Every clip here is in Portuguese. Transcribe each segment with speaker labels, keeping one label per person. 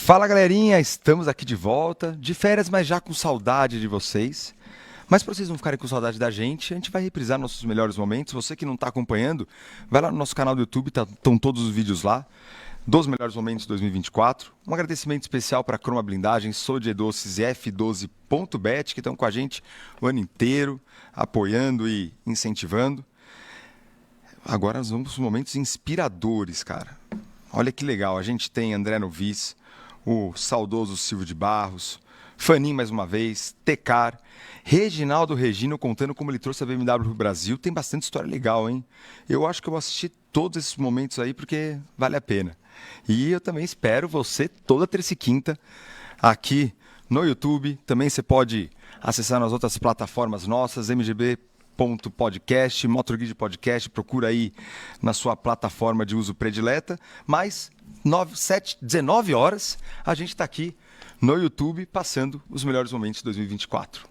Speaker 1: Fala galerinha, estamos aqui de volta, de férias, mas já com saudade de vocês. Mas para vocês não ficarem com saudade da gente, a gente vai reprisar nossos melhores momentos. Você que não está acompanhando, vai lá no nosso canal do YouTube, estão todos os vídeos lá, dos melhores momentos de 2024. Um agradecimento especial para a Croma Blindagem, Sodier Doces e F12.bet, que estão com a gente o ano inteiro, apoiando e incentivando. Agora nós vamos para os momentos inspiradores, cara. Olha que legal, a gente tem André Novis, o saudoso Silvio de Barros, Fanin mais uma vez, Tecar, Reginaldo Regino contando como ele trouxe a BMW para o Brasil. Tem bastante história legal, hein? Eu acho que eu vou assistir todos esses momentos aí porque vale a pena. E eu também espero você toda terça e quinta aqui no YouTube. Também você pode acessar nas outras plataformas nossas, mgb.podcast, MotorGrid Podcast, procura aí na sua plataforma de uso predileta. Mas 19 horas a gente está aqui no YouTube passando os melhores momentos de 2024.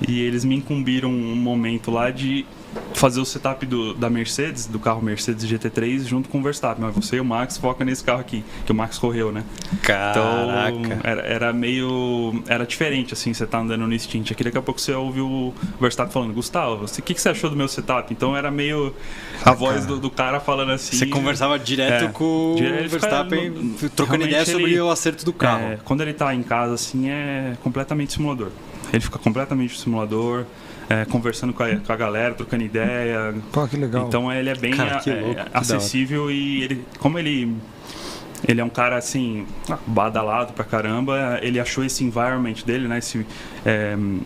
Speaker 2: E eles me incumbiram um momento lá de fazer o setup da Mercedes, do carro Mercedes GT3, junto com o Verstappen. Mas você e o Max foca nesse carro aqui, que o Max correu, né?
Speaker 3: Caraca!
Speaker 2: Então, era meio... Era diferente, assim, você tá andando no instinto. Aqui daqui a pouco você ouviu o Verstappen falando, Gustavo, o que você achou do meu setup? Então era meio a voz do cara falando assim...
Speaker 3: Você conversava direto com o Verstappen, trocando ideia sobre o acerto do carro.
Speaker 2: Quando ele tá em casa, assim, é completamente simulador. Ele fica completamente no simulador, conversando com a galera, trocando ideia.
Speaker 1: Pô, que legal.
Speaker 2: Então ele é bem acessível e como ele é um cara assim, badalado pra caramba, ele achou esse environment dele, né?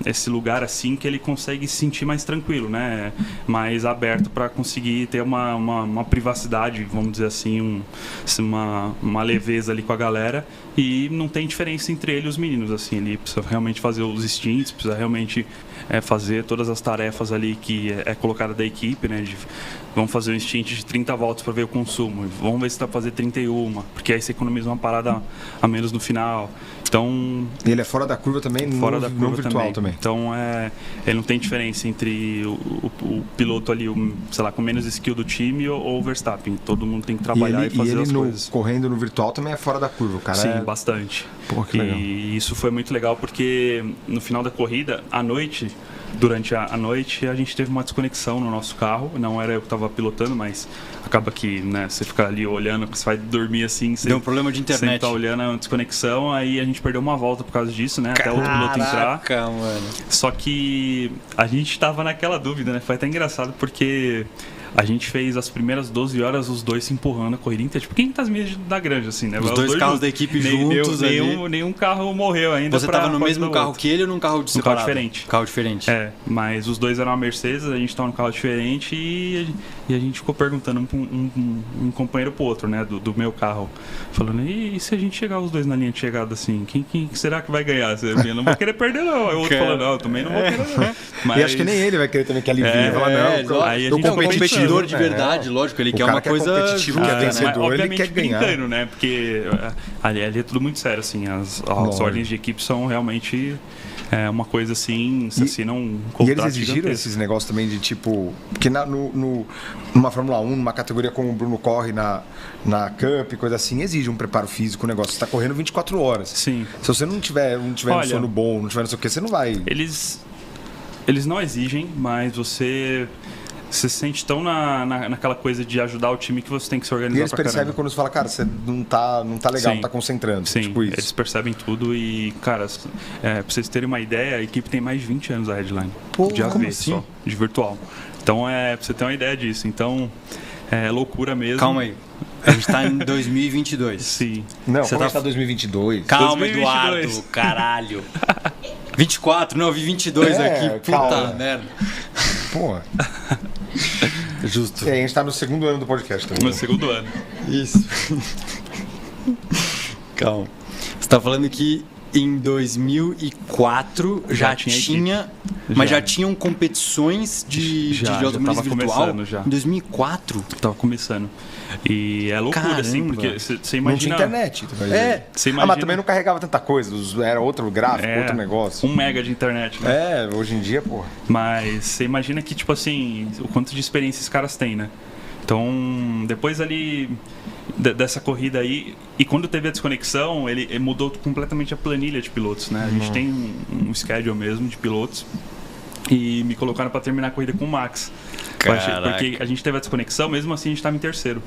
Speaker 2: Esse lugar assim que ele consegue se sentir mais tranquilo, né? Mais aberto para conseguir ter uma privacidade, vamos dizer assim, uma leveza ali com a galera. E não tem diferença entre ele e os meninos, assim, ele precisa realmente fazer os stints, precisa realmente fazer todas as tarefas ali que é colocada da equipe, né? Vamos fazer um stint de 30 voltas para ver o consumo, vamos ver se dá para fazer 31, porque aí você economiza uma parada a menos no final. Então,
Speaker 1: ele é fora da curva também,
Speaker 2: fora da curva
Speaker 1: virtual também.
Speaker 2: Então, ele não tem diferença entre o piloto ali, sei lá, com menos skill do time ou o Verstappen. Todo mundo tem que trabalhar e fazer as coisas.
Speaker 1: Correndo no virtual também é fora da curva, o cara.
Speaker 2: Sim, bastante.
Speaker 1: Pô, que legal.
Speaker 2: E isso foi muito legal porque no final da corrida, durante a noite, a gente teve uma desconexão no nosso carro. Não era eu que estava pilotando, mas acaba que, né, você fica ali olhando, você vai dormir assim,
Speaker 3: deu um problema de internet.
Speaker 2: Você tá olhando a desconexão, aí a gente perdeu uma volta por causa disso, né? Até o outro piloto entrar.
Speaker 3: Mano.
Speaker 2: Só que a gente tava naquela dúvida, né? Foi até engraçado porque a gente fez as primeiras 12 horas os dois se empurrando a corrida inteira. Tipo, quem tá as milhas da granja, assim, né?
Speaker 3: Os dois carros da equipe juntos ali.
Speaker 2: Nenhum carro morreu ainda.
Speaker 3: Você tava no mesmo carro que ele ou num carro separado?
Speaker 2: Carro diferente.
Speaker 3: Carro diferente.
Speaker 2: Mas os dois eram uma Mercedes, a gente tava num carro diferente e a gente ficou perguntando um companheiro pro outro, né? Do meu carro. Falando, e se a gente chegar os dois na linha de chegada, assim, quem será que vai ganhar? Eu não vou querer perder, não. Aí o outro falando, não, eu também não vou querer, não.
Speaker 1: Mas... E acho que nem ele vai querer também que ele vinha.
Speaker 2: Aí a gente
Speaker 3: é um competidor de verdade, lógico, ele quer uma coisa...
Speaker 1: competitivo, que é vencedor, ele quer ganhar.
Speaker 2: Brincando, né? Porque ali é tudo muito sério, assim, as ordens de equipe são realmente uma coisa assim, se assinam um contrato.
Speaker 1: E eles exigiram esses negócios também de tipo... Porque numa Fórmula 1, numa categoria como o Bruno corre na Cup, coisa assim, exige um preparo físico, o negócio. Você está correndo 24 horas.
Speaker 2: Sim.
Speaker 1: Se você não tiver um sono bom, não tiver não sei o que, você não vai...
Speaker 2: Eles não exigem, mas você se sente tão naquela coisa de ajudar o time que você tem que se organizar.
Speaker 1: E eles percebem quando você fala, cara, você não tá legal, não tá concentrando.
Speaker 2: Sim,
Speaker 1: tipo isso.
Speaker 2: Eles percebem tudo e, cara, pra vocês terem uma ideia, a equipe tem mais de 20 anos a Headline. De AV
Speaker 3: assim?
Speaker 2: só, de virtual. Então, pra você ter uma ideia disso. Então, é loucura mesmo.
Speaker 3: Calma aí. A gente tá em 2022.
Speaker 2: Sim.
Speaker 1: Não, você tá em 2022.
Speaker 3: Calma,
Speaker 2: 2022.
Speaker 3: Eduardo, caralho. 24, não, eu vi 22 aqui. Puta
Speaker 1: calma.
Speaker 3: merda.
Speaker 1: Pô.
Speaker 3: Justo.
Speaker 1: A gente tá no segundo ano do podcast também.
Speaker 2: No segundo ano.
Speaker 3: Isso. Calma. Você tá falando que em 2004 já tinha mas já tinham competições de automobilismo virtual?
Speaker 2: Já.
Speaker 3: Em 2004?
Speaker 2: Tava começando. E é loucura,
Speaker 3: Caramba.
Speaker 2: assim, porque você imagina...
Speaker 1: Não tinha internet.
Speaker 2: Você imagina...
Speaker 1: mas também não carregava tanta coisa. Era outro gráfico, outro negócio.
Speaker 2: 1 mega de internet, né?
Speaker 1: Hoje em dia, porra.
Speaker 2: Mas você imagina que, tipo assim, o quanto de experiência esses caras têm, né? Então, depois ali... dessa corrida aí. E quando teve a desconexão, ele mudou completamente a planilha de pilotos, né? A gente tem um schedule mesmo de pilotos e me colocaram para terminar a corrida com o Max. Porque a gente teve a desconexão, mesmo assim a gente estava em terceiro,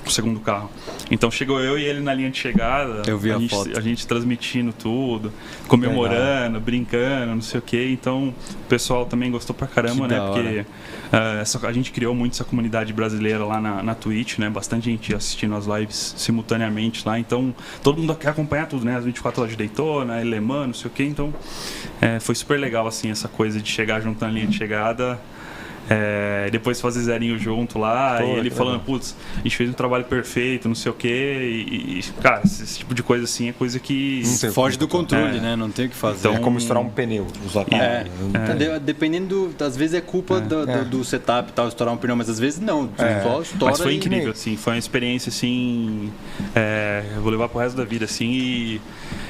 Speaker 2: no segundo carro. Então chegou eu e ele na linha de chegada.
Speaker 3: Eu vi
Speaker 2: a gente transmitindo tudo, comemorando, brincando, não sei o quê. Então o pessoal também gostou pra caramba, né? Porque a gente criou muito essa comunidade brasileira lá na Twitch, né? Bastante gente assistindo as lives simultaneamente lá. Então todo mundo quer acompanhar tudo, né? As 24 horas de Daytona, Le Mans, não sei o quê. Então foi super legal, assim, essa coisa de chegar junto na linha de chegada. Depois fazer zerinho junto lá, e ele falando, putz, a gente fez um trabalho perfeito, não sei o quê, e cara, esse tipo de coisa assim é coisa que
Speaker 3: foge do controle, né? Não tem o que fazer.
Speaker 1: Então, é como estourar um pneu.
Speaker 3: Dependendo, às vezes é culpa do setup e tal, estourar um pneu, mas às vezes não, só estoura.
Speaker 2: Mas foi incrível, assim, foi uma experiência assim, eu vou levar pro resto da vida, assim,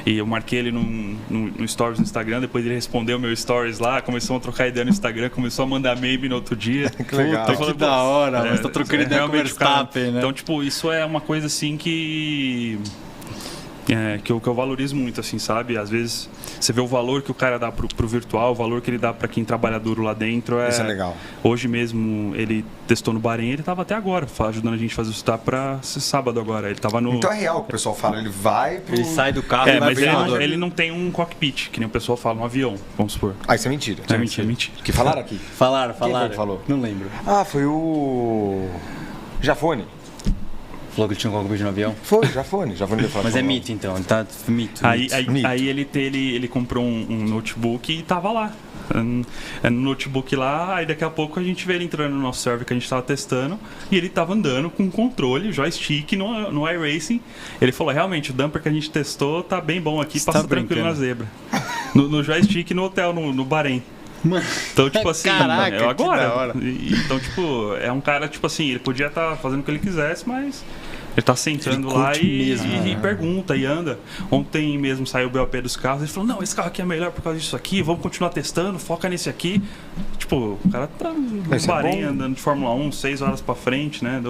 Speaker 2: e eu marquei ele no stories no Instagram, depois ele respondeu meu stories lá, começou a trocar ideia no Instagram, começou a mandar meme no outro dia.
Speaker 1: Que legal.
Speaker 3: Que da hora, mas tá trocando ideia com o Verstappen, né?
Speaker 2: Então, tipo, isso é uma coisa assim que eu valorizo muito, assim, sabe? Às vezes você vê o valor que o cara dá pro virtual, o valor que ele dá pra quem trabalha duro lá dentro.
Speaker 1: Isso é legal.
Speaker 2: Hoje mesmo ele testou no Bahrein, ele tava até agora ajudando a gente a fazer o setup pra ser sábado agora. Ele tava no...
Speaker 1: Então é real o que o pessoal fala, ele vai pro...
Speaker 3: Ele sai do carro e vai
Speaker 2: mas ele não tem um cockpit, que nem o pessoal fala, um avião, vamos supor.
Speaker 1: Isso é mentira.
Speaker 2: É mentira.
Speaker 1: Que falaram aqui?
Speaker 3: Falaram.
Speaker 1: Quem foi que falou?
Speaker 3: Não lembro.
Speaker 1: Foi o... Jafone.
Speaker 3: Falou que ele tinha um cockpit no avião?
Speaker 1: Foi, Jafone.
Speaker 3: Mas é mito, então. Ele tá mito.
Speaker 2: Aí ele comprou um notebook e tava lá. No notebook lá, aí daqui a pouco a gente vê ele entrando no nosso server que a gente tava testando e ele tava andando com controle, joystick no iRacing. Ele falou, realmente, o dumper que a gente testou tá bem bom aqui, passa tranquilo na zebra. No joystick no hotel, no Bahrein. Então, tipo assim,
Speaker 3: caraca,
Speaker 2: agora. Então, tipo, é um cara, tipo assim, ele podia estar fazendo o que ele quisesse, mas ele tá sentando lá e pergunta e anda. Ontem mesmo saiu o BOP dos carros, ele falou, não, esse carro aqui é melhor por causa disso aqui, vamos continuar testando, foca nesse aqui. Tipo, o cara tá no Bahrein andando de Fórmula 1, 6 horas pra frente, né?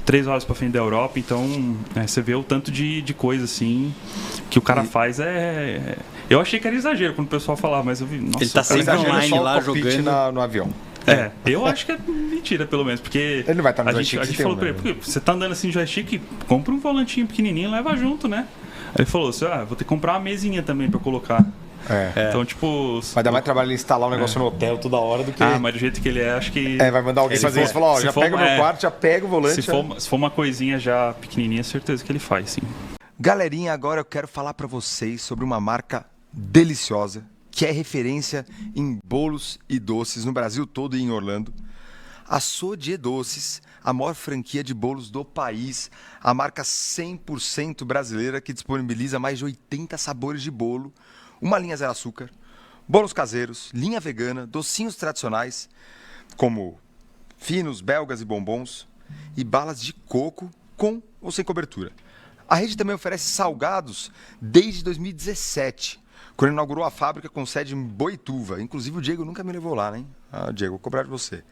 Speaker 2: 3 horas pra frente da Europa, então você vê o tanto de coisa assim que o cara faz Eu achei que era exagero quando o pessoal falava, mas eu vi, nossa,
Speaker 3: ele tá sempre online lá jogando
Speaker 1: no avião.
Speaker 2: Eu acho que é mentira, pelo menos, porque
Speaker 1: ele não vai estar no
Speaker 2: a gente falou pra ele, porque você tá andando assim no joystick, compra um volantinho pequenininho e leva junto, né? Aí ele falou assim, vou ter que comprar uma mesinha também pra colocar. Então, tipo...
Speaker 1: Vai dar mais trabalho ele instalar um negócio no hotel toda hora do que...
Speaker 2: mas do jeito que ele é, acho que...
Speaker 1: vai mandar alguém fazer isso. Falar, já pega o meu quarto, já pega o volante.
Speaker 2: Se for uma coisinha já pequenininha, certeza que ele faz, sim.
Speaker 1: Galerinha, agora eu quero falar pra vocês sobre uma marca deliciosa, que é referência em bolos e doces no Brasil todo e em Orlando. A Sodier Doces, a maior franquia de bolos do país, a marca 100% brasileira que disponibiliza mais de 80 sabores de bolo, uma linha zero açúcar, bolos caseiros, linha vegana, docinhos tradicionais, como finos, belgas e bombons, e balas de coco com ou sem cobertura. A rede também oferece salgados desde 2017, quando inaugurou a fábrica com sede em Boituva. Inclusive o Diego nunca me levou lá, né? Diego, vou cobrar de você.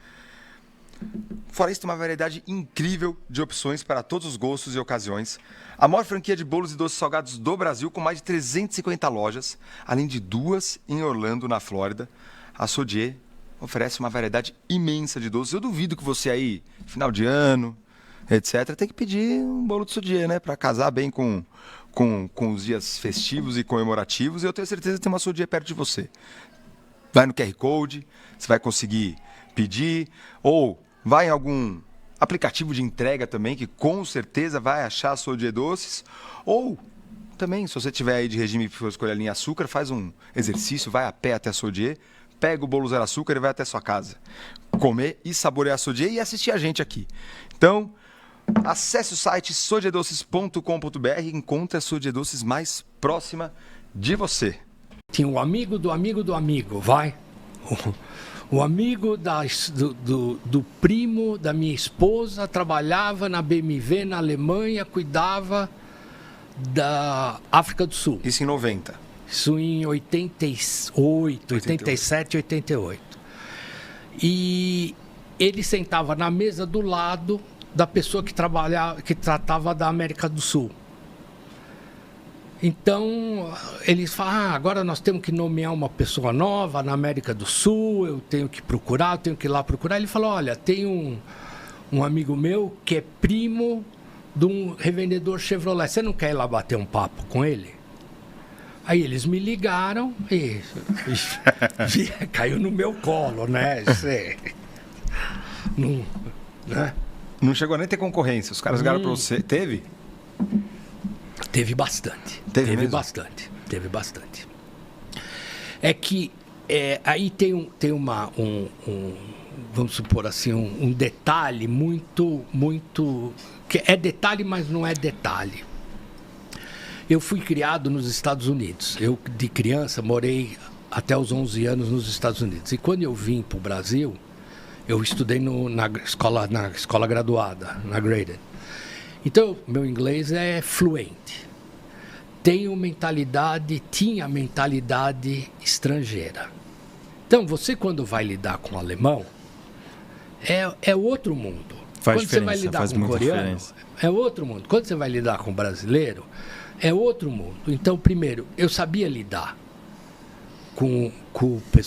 Speaker 1: Fora isso, tem uma variedade incrível de opções para todos os gostos e ocasiões. A maior franquia de bolos e doces salgados do Brasil, com mais de 350 lojas, além de 2 em Orlando, na Flórida. A Sodier oferece uma variedade imensa de doces. Eu duvido que você aí, final de ano, etc., tem que pedir um bolo de Sodier, né? Para casar bem com os dias festivos e comemorativos. E eu tenho certeza que tem uma Sodier perto de você. Vai no QR Code, você vai conseguir pedir, ou vai em algum aplicativo de entrega também, que com certeza vai achar a Sodier Doces. Ou também, se você tiver aí de regime que for escolher a linha açúcar, faz um exercício, vai a pé até a Sodier, pega o bolo zero açúcar e vai até a sua casa. Comer e saborear a Sodier e assistir a gente aqui. Então, acesse o site sodierdoces.com.br e encontre a Sodier Doces mais próxima de você.
Speaker 4: Tinha um amigo do amigo do amigo, vai. O amigo do primo da minha esposa trabalhava na BMW na Alemanha, cuidava da África do Sul.
Speaker 1: Isso em 90.
Speaker 4: Isso em 88, 87, 88. E ele sentava na mesa do lado da pessoa que tratava da América do Sul. Então, eles falam, agora nós temos que nomear uma pessoa nova na América do Sul, eu tenho que procurar, eu tenho que ir lá procurar. Ele falou, olha, tem um amigo meu que é primo de um revendedor Chevrolet, você não quer ir lá bater um papo com ele? Aí eles me ligaram e caiu no meu colo, né? Não, né?
Speaker 1: Não chegou nem a ter concorrência, os caras ligaram para você. Teve?
Speaker 4: Teve bastante. Teve bastante. É que aí tem vamos supor assim, um detalhe muito, que é detalhe, mas não é detalhe. Eu fui criado nos Estados Unidos. Eu, de criança, morei até os 11 anos nos Estados Unidos. E quando eu vim para o Brasil, eu estudei na escola graduada, na Graded. Então, meu inglês é fluente. Tinha mentalidade estrangeira. Então, você quando vai lidar com alemão, é outro mundo. Quando você vai lidar com coreano, é outro mundo. Quando você vai lidar com brasileiro, é outro mundo. Então, primeiro, eu sabia lidar com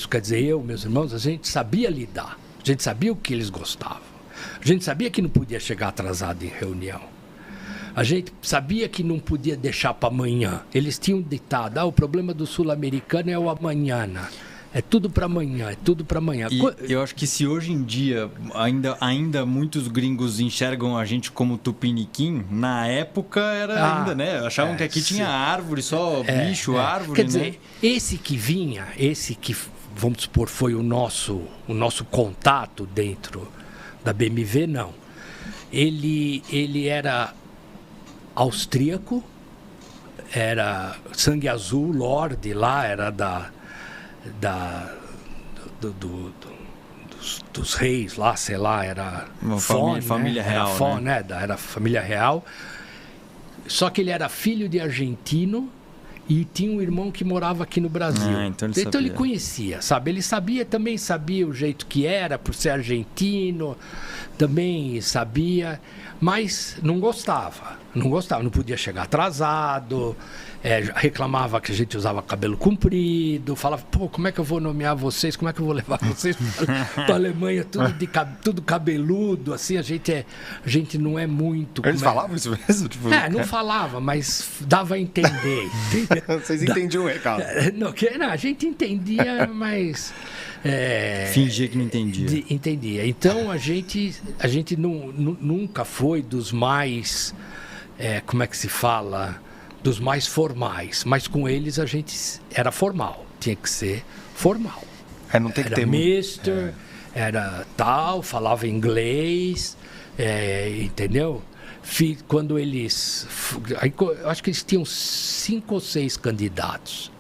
Speaker 4: quer dizer, eu, meus irmãos, a gente sabia lidar. A gente sabia o que eles gostavam. A gente sabia que não podia chegar atrasado em reunião. A gente sabia que não podia deixar para amanhã. Eles tinham ditado, o problema do sul-americano é o amanhã. É tudo para amanhã, é tudo para amanhã.
Speaker 3: E eu acho que se hoje em dia ainda muitos gringos enxergam a gente como tupiniquim, na época era ainda, né? Achavam que aqui tinha árvore, só bicho, árvore,
Speaker 4: Quer dizer, esse que, vamos supor, foi o nosso contato dentro da BMW, não. Ele era austríaco, era sangue azul, Lorde lá, era dos reis lá, sei lá, era
Speaker 3: uma família real,
Speaker 4: era família real. Só que ele era filho de argentino e tinha um irmão que morava aqui no Brasil. Então ele conhecia, sabe? Ele também sabia o jeito que era, por ser argentino, também sabia, mas não gostava, não podia chegar atrasado, reclamava que a gente usava cabelo comprido, falava, como é que eu vou nomear vocês, como é que eu vou levar vocês para a Alemanha, tudo cabeludo, assim, a gente não é muito...
Speaker 1: Eles falavam isso mesmo? Tipo,
Speaker 4: não falava, mas dava a entender.
Speaker 1: Vocês entendiam o recado?
Speaker 4: Não, a gente entendia, mas...
Speaker 3: fingia que não entendia.
Speaker 4: Entendia. Então, a gente nunca foi dos mais... como é que se fala? Dos mais formais. Mas com eles a gente era formal. Tinha que ser formal.
Speaker 1: Não tem que ter...
Speaker 4: Era mister, era tal, falava inglês, entendeu? Quando eles... eu acho que eles tinham 5 ou 6 candidatos.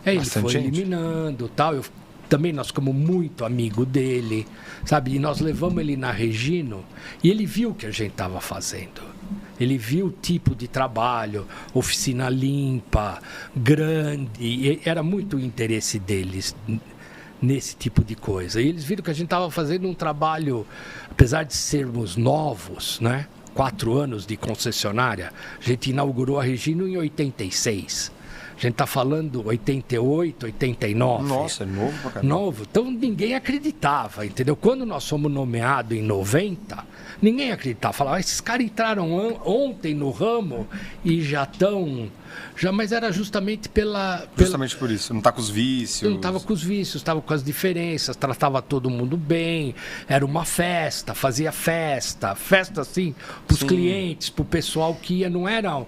Speaker 4: Aí ele foi eliminando tal. Também nós ficamos muito amigos dele, sabe? E nós levamos ele na Regino e ele viu o que a gente estava fazendo. Ele viu o tipo de trabalho, oficina limpa, grande. E era muito o interesse deles nesse tipo de coisa. E eles viram que a gente estava fazendo um trabalho, apesar de sermos novos, né? 4 anos de concessionária. A gente inaugurou a Regino em 86. A gente está falando 88, 89.
Speaker 1: Nossa, é novo pra caramba.
Speaker 4: Novo. Então ninguém acreditava, entendeu? Quando nós fomos nomeados em 90, ninguém acreditava. Falava, esses caras entraram ontem no ramo e já estão... Mas era justamente
Speaker 1: Justamente por isso, não está com os vícios.
Speaker 4: Não estava com os vícios, estava com as diferenças, tratava todo mundo bem, era uma festa, fazia festa assim, para os clientes, para o pessoal que ia, não era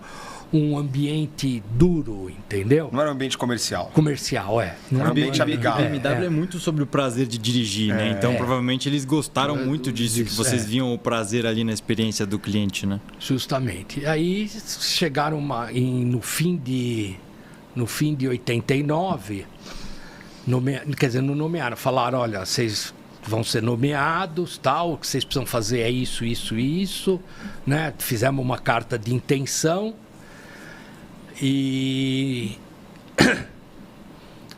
Speaker 4: um ambiente duro, entendeu?
Speaker 1: Não era um ambiente comercial.
Speaker 4: Comercial,
Speaker 1: Era um ambiente amigável.
Speaker 3: A BMW é muito sobre o prazer de dirigir, né? Então, provavelmente, eles gostaram muito disso, que vocês viam o prazer ali na experiência do cliente, né?
Speaker 4: Justamente. Aí chegaram no fim de 89, quer dizer, não nomearam, falaram, olha, vocês vão ser nomeados, tal, o que vocês precisam fazer é isso, né? Fizemos uma carta de intenção.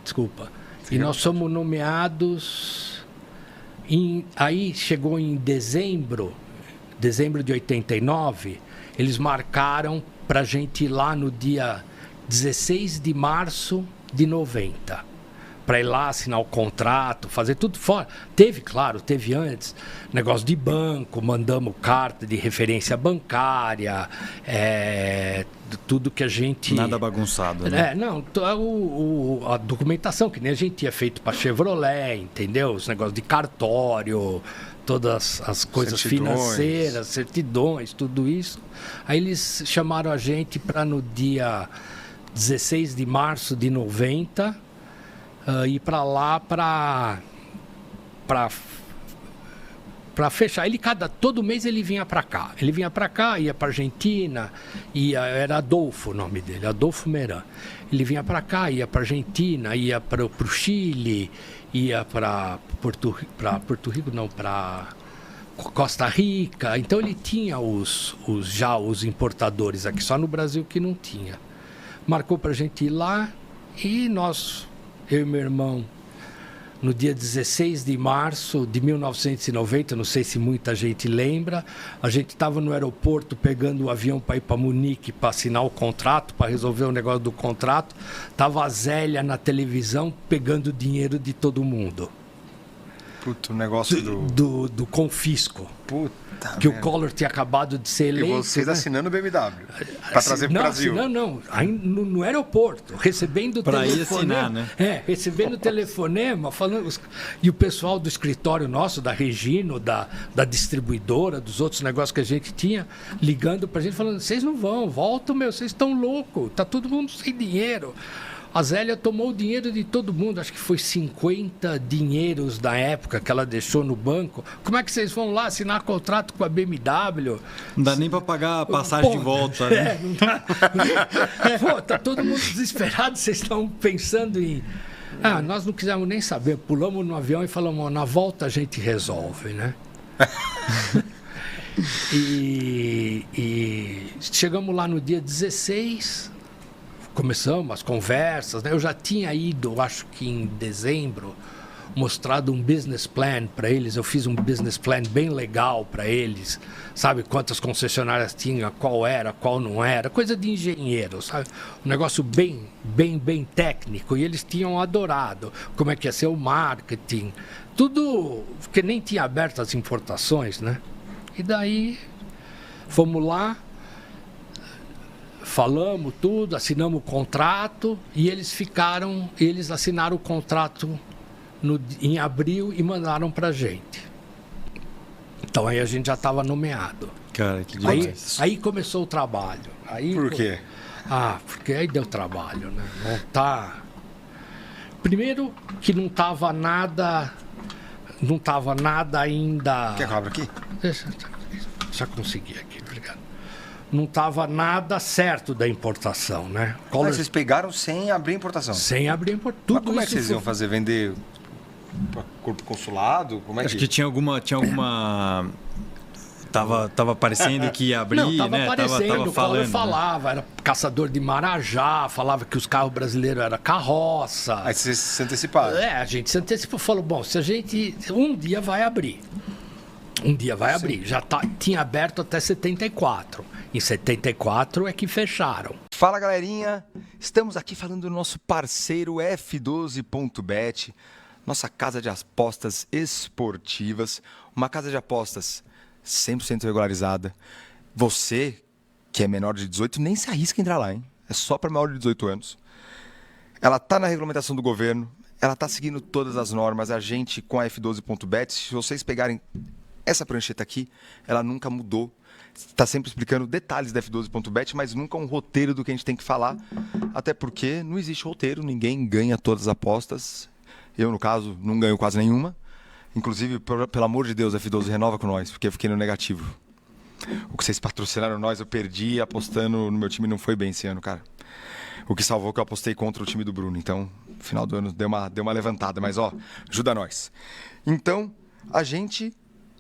Speaker 4: Desculpa. E nós somos nomeados aí chegou em dezembro, dezembro de 89, eles marcaram para a gente ir lá no dia 16 de março de 90. Para ir lá assinar o contrato, fazer tudo fora. Teve antes, negócio de banco, mandamos carta de referência bancária, tudo que a gente...
Speaker 3: Nada bagunçado, né?
Speaker 4: Não, a documentação, que nem a gente tinha feito para Chevrolet, entendeu? Os negócios de cartório, todas as coisas financeiras, certidões, tudo isso. Aí eles chamaram a gente para no dia 16 de março de 90... ir para lá para fechar. Todo mês ele vinha para cá. Ele vinha para cá, ia para Argentina, era Adolfo o nome dele, Adolfo Meran. Ele vinha para cá, ia para Argentina, ia para o Chile, ia para Porto Rico, não, para Costa Rica. Então ele tinha os importadores aqui, só no Brasil que não tinha. Marcou para a gente ir lá e eu e meu irmão, no dia 16 de março de 1990, não sei se muita gente lembra, a gente estava no aeroporto pegando o avião para ir para Munique para assinar o contrato, para resolver o negócio do contrato. Estava a Zélia na televisão pegando dinheiro de todo mundo.
Speaker 1: Puta, o negócio
Speaker 4: do confisco.
Speaker 1: Puta.
Speaker 4: Que o Collor tinha acabado de ser eleito.
Speaker 1: E vocês assinando o BMW para trazer para o Brasil.
Speaker 4: Não. No aeroporto, recebendo
Speaker 3: pra
Speaker 4: telefonema.
Speaker 3: Para ir assinar, né?
Speaker 4: Recebendo telefonema, e o pessoal do escritório nosso, da Regino, da distribuidora, dos outros negócios que a gente tinha, ligando para a gente, falando, vocês não vão, voltam, vocês estão loucos, tá todo mundo sem dinheiro. A Zélia tomou o dinheiro de todo mundo, acho que foi 50 dinheiros da época que ela deixou no banco. Como é que vocês vão lá assinar contrato com a BMW?
Speaker 3: Não dá nem para pagar a passagem de volta, né?
Speaker 4: Não dá. Tá todo mundo desesperado, vocês estão pensando em... nós não quisemos nem saber, pulamos no avião e falamos, na volta a gente resolve, né? e chegamos lá no dia 16... Começamos as conversas, né? Eu já tinha ido, acho que em dezembro, mostrado um business plan para eles. Eu fiz um business plan bem legal para eles, sabe? Quantas concessionárias tinha, qual era, qual não era, coisa de engenheiro, sabe? Um negócio bem técnico. E eles tinham adorado como é que ia ser o marketing, tudo, porque nem tinha aberto as importações, né? E daí fomos lá. Falamos tudo, assinamos o contrato e eles assinaram o contrato em abril e mandaram pra gente. Então aí a gente já estava nomeado.
Speaker 3: Cara, que demais.
Speaker 4: Aí começou o trabalho.
Speaker 1: Por quê?
Speaker 4: Porque aí deu trabalho, né? Não tá... Primeiro que não estava nada ainda...
Speaker 1: Quer que eu abra aqui?
Speaker 4: Deixa eu conseguir aqui, obrigado. Não estava nada certo da importação, né?
Speaker 1: Mas vocês pegaram sem abrir importação?
Speaker 4: Sem abrir importação.
Speaker 1: Mas como é que vocês iam fazer? Vender para corpo consulado?
Speaker 3: Acho que tinha alguma... Tava parecendo que ia abrir,
Speaker 4: não,
Speaker 3: né?
Speaker 4: Tava falando,
Speaker 3: né?
Speaker 4: falava, era caçador de Marajá, falava que os carros brasileiros eram carroça.
Speaker 1: Aí vocês se anteciparam.
Speaker 4: A gente se antecipou, falou, bom, se a gente... Um dia vai abrir. Já tinha aberto até 74. Em 74 é que fecharam.
Speaker 1: Fala, galerinha. Estamos aqui falando do nosso parceiro F12.bet, nossa casa de apostas esportivas. Uma casa de apostas 100% regularizada. Você, que é menor de 18, nem se arrisca a entrar lá, hein? É só para maior de 18 anos. Ela está na regulamentação do governo, ela está seguindo todas as normas. A gente, com a F12.bet, se vocês pegarem essa prancheta aqui, ela nunca mudou. Está sempre explicando detalhes da F12.bet, mas nunca um roteiro do que a gente tem que falar. Até porque não existe roteiro, ninguém ganha todas as apostas. Eu, no caso, não ganho quase nenhuma. Inclusive, pelo amor de Deus, a F12 renova com nós, porque eu fiquei no negativo. O que vocês patrocinaram nós, eu perdi apostando no meu time, não foi bem esse ano, cara. O que salvou que eu apostei contra o time do Bruno. Então, no final do ano deu uma levantada, mas ajuda nós. Então, a gente,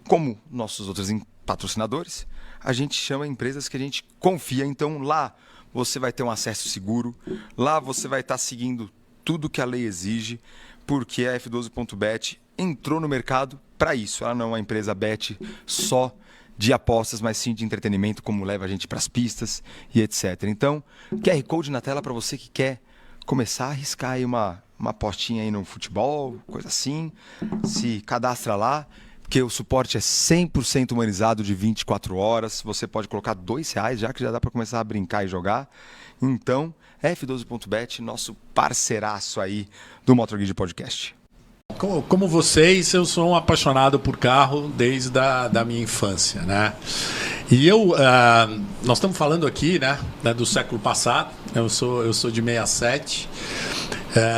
Speaker 1: como nossos outros patrocinadores, a gente chama empresas que a gente confia. Então, lá você vai ter um acesso seguro, lá você vai estar seguindo tudo que a lei exige, porque a F12.bet entrou no mercado para isso. Ela não é uma empresa bet só de apostas, mas sim de entretenimento, como leva a gente para as pistas e etc. Então, QR Code na tela para você que quer começar a arriscar aí uma apostinha aí no futebol, coisa assim. Se cadastra lá, porque o suporte é 100% humanizado de 24 horas. Você pode colocar R$2, já que já dá para começar a brincar e jogar. Então, F12.bet, nosso parceiraço aí do MotorGrid Podcast.
Speaker 5: Como vocês, eu sou um apaixonado por carro desde a minha infância, né? E nós estamos falando aqui, né, do século passado. Eu sou de 67.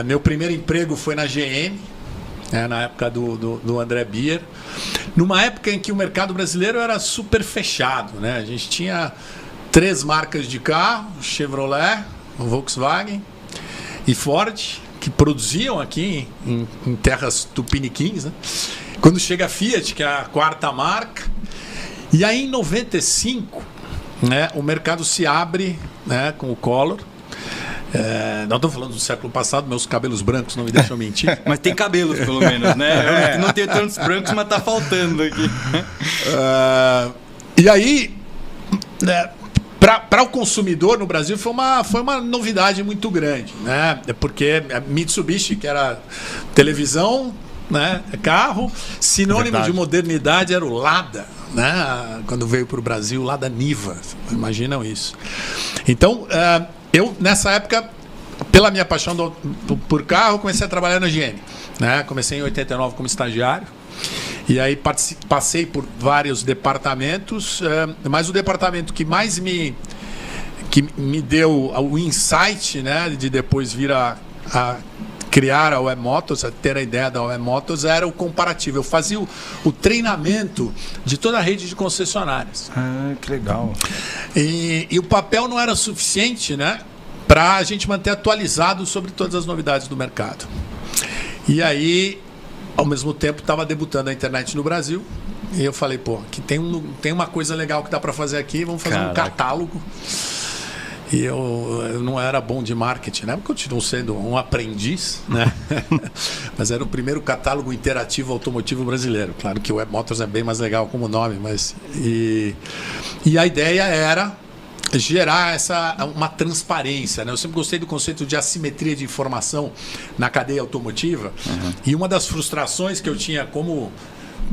Speaker 5: Meu primeiro emprego foi na GM, na época do André Bier. Numa época em que o mercado brasileiro era super fechado, né? A gente tinha 3 marcas de carro: Chevrolet, Volkswagen e Ford, que produziam aqui em terras tupiniquins, né? Quando chega a Fiat, que é a 4ª marca, e aí em 95, né, o mercado se abre, né, com o Collor. Não estou falando do século passado, meus cabelos brancos não me deixam mentir.
Speaker 3: Mas tem cabelos, pelo menos, né? Eu não tenho tantos brancos, mas tá faltando aqui.
Speaker 5: E aí, né, para o consumidor no Brasil foi uma novidade muito grande, né? Porque a Mitsubishi, que era televisão, né, carro, sinônimo de modernidade era o Lada, né? Quando veio para o Brasil, Lada Niva, imaginam isso. Então, eu nessa época, pela minha paixão por carro, comecei a trabalhar na GM, né? Comecei em 89 como estagiário. E aí passei por vários departamentos, mas o departamento que mais me deu o insight, né, de depois vir a criar a OE Motors, a ter a ideia da OE Motors, era o comparativo. Eu fazia o treinamento de toda a rede de concessionárias.
Speaker 1: Que legal.
Speaker 5: E o papel não era suficiente, né, para a gente manter atualizado sobre todas as novidades do mercado. E aí, ao mesmo tempo, estava debutando a internet no Brasil. E eu falei, pô, aqui tem uma coisa legal que dá para fazer aqui, vamos fazer um catálogo. E eu não era bom de marketing, né? Eu continuo sendo um aprendiz, né? Mas era o primeiro catálogo interativo automotivo brasileiro. Claro que o Web Motors é bem mais legal como nome, mas... E a ideia era gerar uma transparência, né? Eu sempre gostei do conceito de assimetria de informação na cadeia automotiva. Uhum. E uma das frustrações que eu tinha como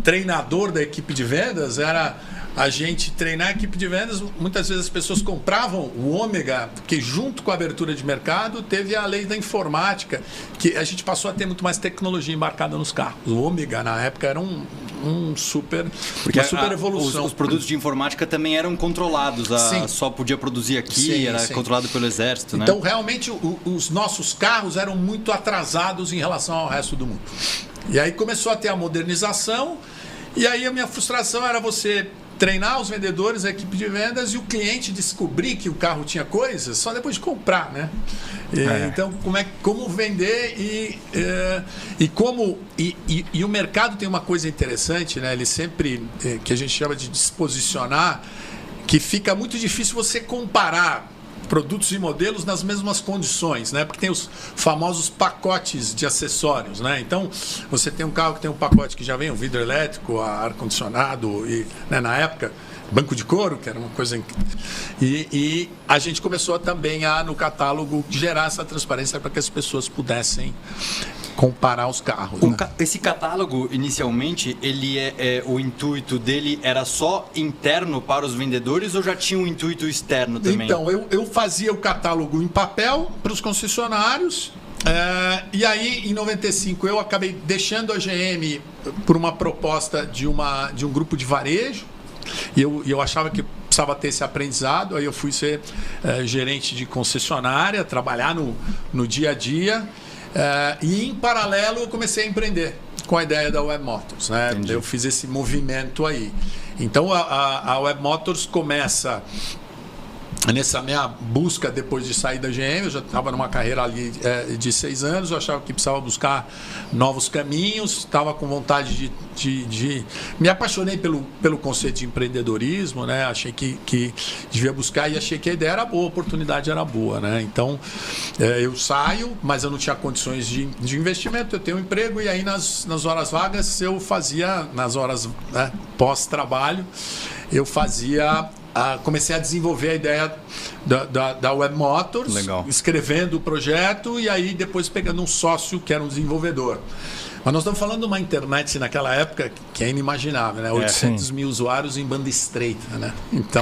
Speaker 5: treinador da equipe de vendas era a gente treinar a equipe de vendas. Muitas vezes as pessoas compravam o Ômega, porque junto com a abertura de mercado teve a lei da informática, que a gente passou a ter muito mais tecnologia embarcada nos carros. O Ômega na época era uma super evolução.
Speaker 3: Os produtos de informática também eram controlados, só podia produzir aqui, era controlado pelo exército, né?
Speaker 5: Então realmente os nossos carros eram muito atrasados em relação ao resto do mundo. E aí começou a ter a modernização, e aí a minha frustração era você treinar os vendedores, a equipe de vendas, e o cliente descobrir que o carro tinha coisas só depois de comprar, né? Então, como vender e o mercado tem uma coisa interessante, né? Ele sempre, que a gente chama de disposicionar, que fica muito difícil você comparar produtos e modelos nas mesmas condições, né? Porque tem os famosos pacotes de acessórios, né? Então, você tem um carro que tem um pacote que já vem o vidro elétrico, ar-condicionado e, né, na época, banco de couro, que era uma coisa... E a gente começou também no catálogo, gerar essa transparência para que as pessoas pudessem comparar os carros. Né?
Speaker 3: Esse catálogo, inicialmente, ele o intuito dele era só interno para os vendedores ou já tinha um intuito externo também?
Speaker 5: Então, eu fazia o catálogo em papel para os concessionários. E aí, em 95, eu acabei deixando a GM por uma proposta de um grupo de varejo. E eu achava que precisava ter esse aprendizado. Aí eu fui ser gerente de concessionária, trabalhar no dia a dia. E em paralelo eu comecei a empreender com a ideia da Web Motors, né? Eu fiz esse movimento aí. Então a Web Motors começa nessa minha busca depois de sair da GM. Eu já estava numa carreira ali de 6 anos, eu achava que precisava buscar novos caminhos, estava com vontade de me apaixonei pelo conceito de empreendedorismo, né? Achei que devia buscar e achei que a ideia era boa, a oportunidade era boa, né? Então eu saio, mas eu não tinha condições de investimento, eu tenho um emprego e aí nas horas vagas eu fazia, nas horas, né, pós-trabalho, eu comecei a desenvolver a ideia da Web Motors, escrevendo o projeto e aí depois pegando um sócio que era um desenvolvedor. Mas nós estamos falando de uma internet naquela época que é inimaginável, né? 800 mil usuários em banda estreita, né? Então,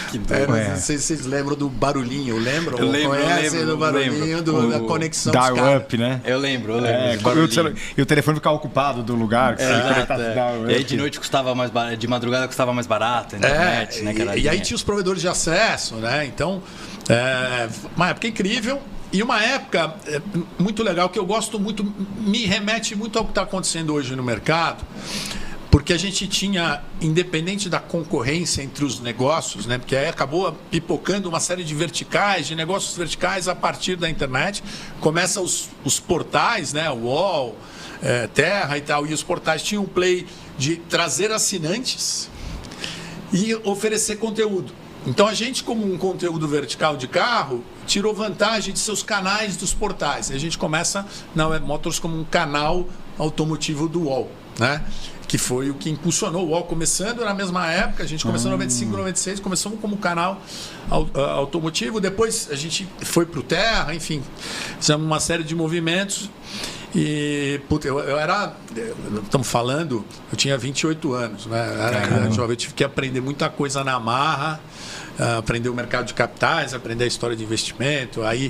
Speaker 3: que
Speaker 5: não sei se vocês lembram do barulhinho, lembram?
Speaker 3: Eu lembro
Speaker 5: do barulhinho da conexão dos
Speaker 3: caras. Dial-up, né? Eu lembro.
Speaker 1: E o telefone ficava ocupado do lugar.
Speaker 3: E aí de noite custava mais barato, de madrugada custava mais barato, a internet, né?
Speaker 5: E aí tinha os provedores de acesso, né? Então, uma época incrível. E uma época muito legal, que eu gosto muito, me remete muito ao que está acontecendo hoje no mercado, porque a gente tinha, independente da concorrência entre os negócios, né, porque aí acabou pipocando uma série de verticais, de negócios verticais a partir da internet. Começa os portais, né, UOL, Terra e tal, e os portais tinham um play de trazer assinantes e oferecer conteúdo. Então, a gente, como um conteúdo vertical de carro, tirou vantagem de seus canais dos portais. A gente começa na Web Motors como um canal automotivo do UOL, né? Que foi o que impulsionou o UOL, começando na mesma época. A gente começou em 95, 96, começamos como canal automotivo. Depois a gente foi para o Terra, enfim, fizemos uma série de movimentos. E, puta, estamos falando, eu tinha 28 anos, né? Era jovem, eu tive que aprender muita coisa na marra, aprender o mercado de capitais, aprender a história de investimento. Aí,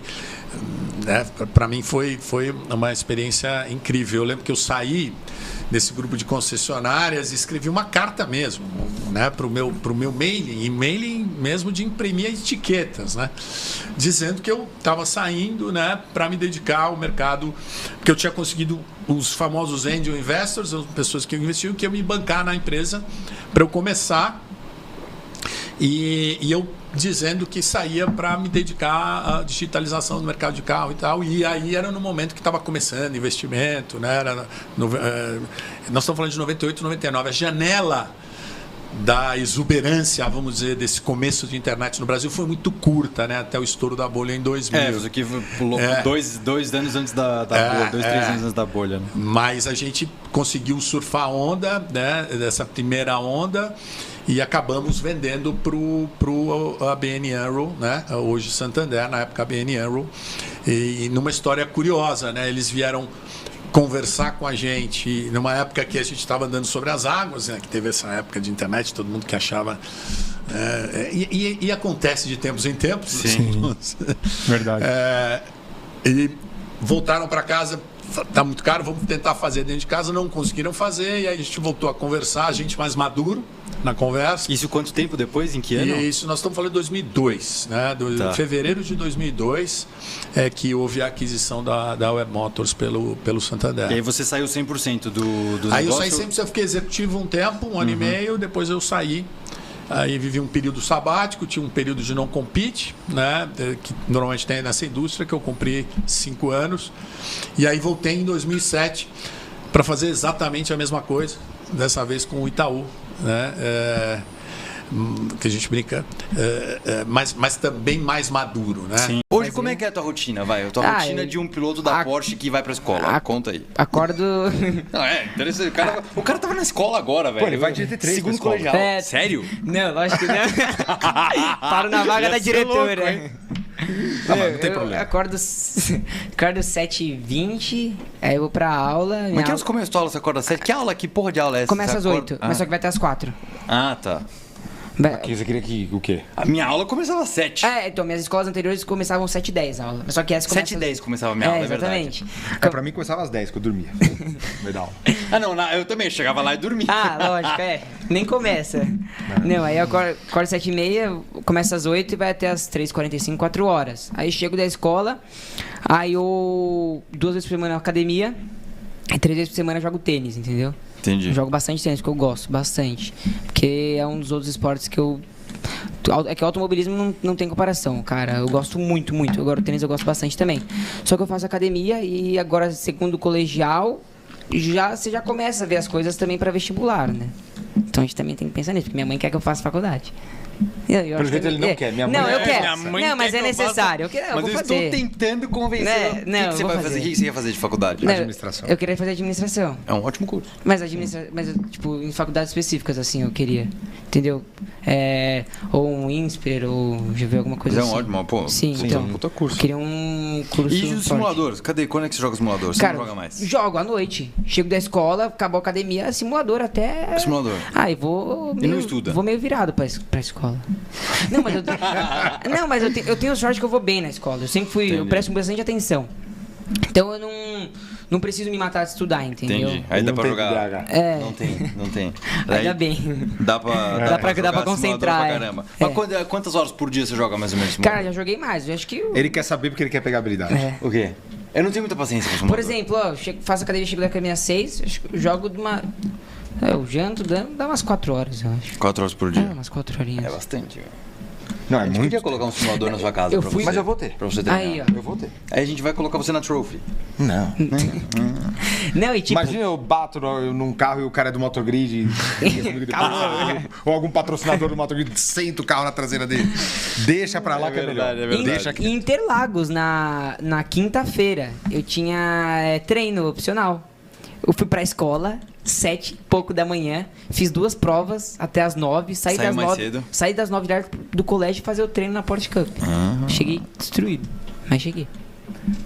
Speaker 5: né, para mim foi uma experiência incrível. Eu lembro que eu saí desse grupo de concessionárias e escrevi uma carta mesmo, né, pro meu mailing mesmo, de imprimir etiquetas, né, dizendo que eu estava saindo, né, para me dedicar ao mercado, porque eu tinha conseguido os famosos angel investors, as pessoas que investiam, que iam me bancar na empresa para eu começar, e eu dizendo que saía para me dedicar à digitalização do mercado de carro e tal. E aí era no momento que estava começando investimento, né? Nós estamos falando de 98, 99. A janela da exuberância, vamos dizer, desse começo de internet no Brasil foi muito curta, né? Até o estouro da bolha em 2000.
Speaker 3: Isso aqui pulou dois anos antes da bolha, 3 anos antes da bolha. Né?
Speaker 5: Mas a gente conseguiu surfar a onda, né? Dessa primeira onda. E acabamos vendendo pro ABN AMRO, né? Hoje Santander, na época ABN AMRO. E numa história curiosa, né? Eles vieram conversar com a gente numa época que a gente estava andando sobre as águas, né? Que teve essa época de internet, todo mundo que achava... E acontece de tempos em tempos.
Speaker 3: Sim,
Speaker 1: verdade.
Speaker 5: E voltaram para casa... Tá muito caro, vamos tentar fazer dentro de casa. Não conseguiram fazer, e aí a gente voltou a conversar, a gente mais maduro na conversa.
Speaker 3: Isso quanto tempo depois? Em que ano?
Speaker 5: E isso nós estamos falando de 2002, né? Fevereiro de 2002 é que houve a aquisição da Web Motors pelo Santander.
Speaker 3: E aí você saiu 100% do negócio?
Speaker 5: Aí eu saí 100%, eu fiquei executivo um tempo, um ano e meio, depois eu saí. Aí vivi um período sabático, tinha um período de não compete, né, que normalmente tem nessa indústria, que eu cumpri 5 anos. E aí voltei em 2007 para fazer exatamente a mesma coisa, dessa vez com o Itaú, né, que a gente brinca, mas também mais maduro, né?
Speaker 3: Sim. Hoje, como é que é a tua rotina? A tua rotina de um piloto da Porsche que vai pra escola. Conta aí.
Speaker 6: Acordo...
Speaker 3: Não, interessante. O cara tava na escola agora, velho.
Speaker 1: Pô, ele vai de 83
Speaker 3: segundo colegial.
Speaker 6: Sério? Não, lógico que não. Paro na vaga da diretora.
Speaker 1: Não tem problema.
Speaker 6: Eu acordo 7h20, aí eu vou pra aula.
Speaker 3: Mas que horas começa a tua aula? Você acorda às 7? Que porra de aula é essa?
Speaker 6: Começa às 8, mas só que vai até às 4.
Speaker 3: Ah, tá.
Speaker 1: Aqui você queria que o quê?
Speaker 3: A minha aula começava às 7.
Speaker 6: Então minhas escolas anteriores começavam às 7h10 a aula. Só que essa começa...
Speaker 3: 7h10 começava a minha aula,
Speaker 6: exatamente.
Speaker 3: É verdade.
Speaker 1: Pra mim começava às 10, que eu dormia. Legal.
Speaker 3: Não, eu também chegava lá e dormia.
Speaker 6: Lógico, nem começa. Não, aí eu acordo 7h30, começa às 8 e vai até às 3h45, 4 horas. Aí chego da escola, aí eu 2 vezes por semana na academia, e 3 vezes por semana eu jogo tênis, entendeu?
Speaker 3: Entendi.
Speaker 6: Eu jogo bastante tênis, porque eu gosto bastante. Porque é um dos outros esportes que eu... É que o automobilismo não tem comparação, cara. Eu gosto muito, muito. Agora o tênis eu gosto bastante também. Só que eu faço academia e agora, segundo colegial, você já começa a ver as coisas também para vestibular, né? Então a gente também tem que pensar nisso, porque minha mãe quer que eu faça faculdade.
Speaker 1: Pelo jeito ele não quer. Minha mãe
Speaker 6: não, eu quero.
Speaker 3: minha mãe
Speaker 6: Não, mas
Speaker 3: quer
Speaker 6: é
Speaker 3: que eu faça.
Speaker 6: necessário. Eu
Speaker 3: Mas
Speaker 6: vou
Speaker 3: eu
Speaker 6: fazer.
Speaker 3: estou tentando convencer.
Speaker 6: Né?
Speaker 3: O que
Speaker 6: Não,
Speaker 3: que você
Speaker 6: eu
Speaker 3: vai
Speaker 6: vou
Speaker 3: fazer? O
Speaker 6: fazer.
Speaker 3: que você ia fazer de faculdade?
Speaker 6: Não,
Speaker 1: Administração.
Speaker 6: Eu queria fazer administração.
Speaker 3: É um ótimo curso.
Speaker 6: Mas tipo, em faculdades específicas, assim, eu queria. Entendeu? Ou um INSPER, ou já viu alguma coisa
Speaker 3: Mas é um
Speaker 6: assim.
Speaker 3: ótimo, pô.
Speaker 6: Sim,
Speaker 3: puta,
Speaker 6: então.
Speaker 3: puta curso.
Speaker 6: Eu queria um curso.
Speaker 3: E os
Speaker 6: forte.
Speaker 3: simuladores? Cadê? Quando é que você joga simulador? Você
Speaker 6: Cara,
Speaker 3: não joga mais?
Speaker 6: jogo à noite. Chego da escola, acabou a academia, simulador até.
Speaker 3: Simulador.
Speaker 6: Ah, e vou.
Speaker 3: E não estuda?
Speaker 6: Vou meio virado pra escola. Não, mas eu tenho sorte que eu vou bem na escola. Eu sempre fui. Eu
Speaker 3: Entendi.
Speaker 6: presto bastante atenção. Então eu não preciso me matar de estudar, entendeu?
Speaker 3: Entendi. Aí dá pra jogar.
Speaker 6: É.
Speaker 3: Não tem.
Speaker 6: Ainda
Speaker 3: Aí
Speaker 6: bem.
Speaker 3: Dá pra
Speaker 6: Dá pra
Speaker 3: jogar
Speaker 6: concentrar,
Speaker 3: simulador
Speaker 6: é.
Speaker 3: pra caramba.
Speaker 6: É.
Speaker 3: Mas quantas horas por dia você joga mais ou menos
Speaker 6: Cara,
Speaker 3: simulador?
Speaker 6: já joguei mais. Eu acho que.
Speaker 1: Ele quer saber porque ele quer pegar habilidade.
Speaker 6: É.
Speaker 3: O quê? Eu não tenho muita paciência com
Speaker 6: Por
Speaker 3: simulador.
Speaker 6: exemplo, ó, faço academia, chego da academia às 6, acho que eu jogo de uma. Eu janto, dá umas 4 horas, eu acho.
Speaker 3: 4 horas por dia.
Speaker 6: Umas 4 horinhas.
Speaker 3: É bastante, velho.
Speaker 1: Não, é
Speaker 3: A gente
Speaker 1: muito.
Speaker 3: podia colocar um simulador na sua casa
Speaker 6: Eu
Speaker 3: pra
Speaker 6: fui-
Speaker 3: você.
Speaker 1: Mas eu vou ter.
Speaker 3: Pra você treinar.
Speaker 6: Aí, ó.
Speaker 1: Eu vou ter.
Speaker 3: Aí a gente vai colocar você na trophy.
Speaker 1: Não.
Speaker 6: Não, e tipo.
Speaker 1: Imagina eu bato num carro e o cara é do Motogrid e... ou algum patrocinador do Motogrid senta o carro na traseira dele. Deixa pra lá que é melhor. Deixa aqui.
Speaker 6: Em Interlagos, na quinta-feira, eu tinha treino opcional. Eu fui pra escola, 7 e pouco da manhã, fiz 2 provas até as 9, saí
Speaker 3: Saiu
Speaker 6: das
Speaker 3: mais
Speaker 6: 9,
Speaker 3: cedo?
Speaker 6: saí das 9 da tarde do colégio fazer o treino na Porsche Cup. Cheguei destruído, mas cheguei.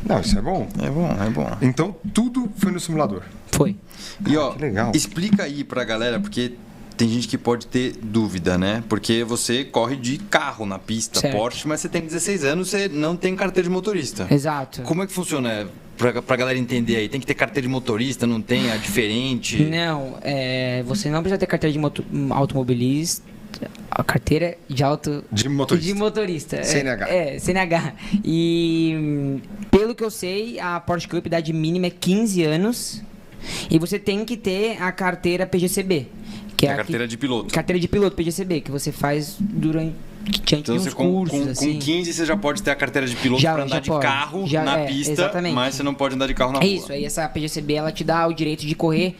Speaker 1: Não, isso é bom.
Speaker 3: É bom.
Speaker 1: Então tudo foi no simulador.
Speaker 6: Foi.
Speaker 3: E ó,
Speaker 1: que legal.
Speaker 3: explica aí pra galera, porque tem gente que pode ter dúvida, né? Porque você corre de carro na pista,
Speaker 6: Certo.
Speaker 3: Porsche, mas você tem 16 anos, você não tem carteira de motorista.
Speaker 6: Exato.
Speaker 3: Como é que funciona? Pra galera entender aí, tem que ter carteira de motorista, não tem? É diferente?
Speaker 6: Não, você não precisa ter carteira de automobilista, a carteira
Speaker 1: De motorista.
Speaker 6: de motorista.
Speaker 1: CNH.
Speaker 6: CNH. E pelo que eu sei, a Porsche Cup idade mínima é 15 anos e você tem que ter a carteira PGCB, que é
Speaker 3: a carteira de piloto.
Speaker 6: Carteira de piloto PGCB, que você faz diante
Speaker 3: Então
Speaker 6: de
Speaker 3: você
Speaker 6: uns
Speaker 3: com
Speaker 6: cursos, assim.
Speaker 3: 15 você já pode ter a carteira de piloto
Speaker 6: Já-
Speaker 3: pra andar
Speaker 6: já
Speaker 3: de
Speaker 6: pode.
Speaker 3: carro
Speaker 6: Já-
Speaker 3: na pista,
Speaker 6: exatamente.
Speaker 3: mas você não pode andar de carro na
Speaker 6: É
Speaker 3: rua.
Speaker 6: isso, aí essa PGCB ela te dá o direito de correr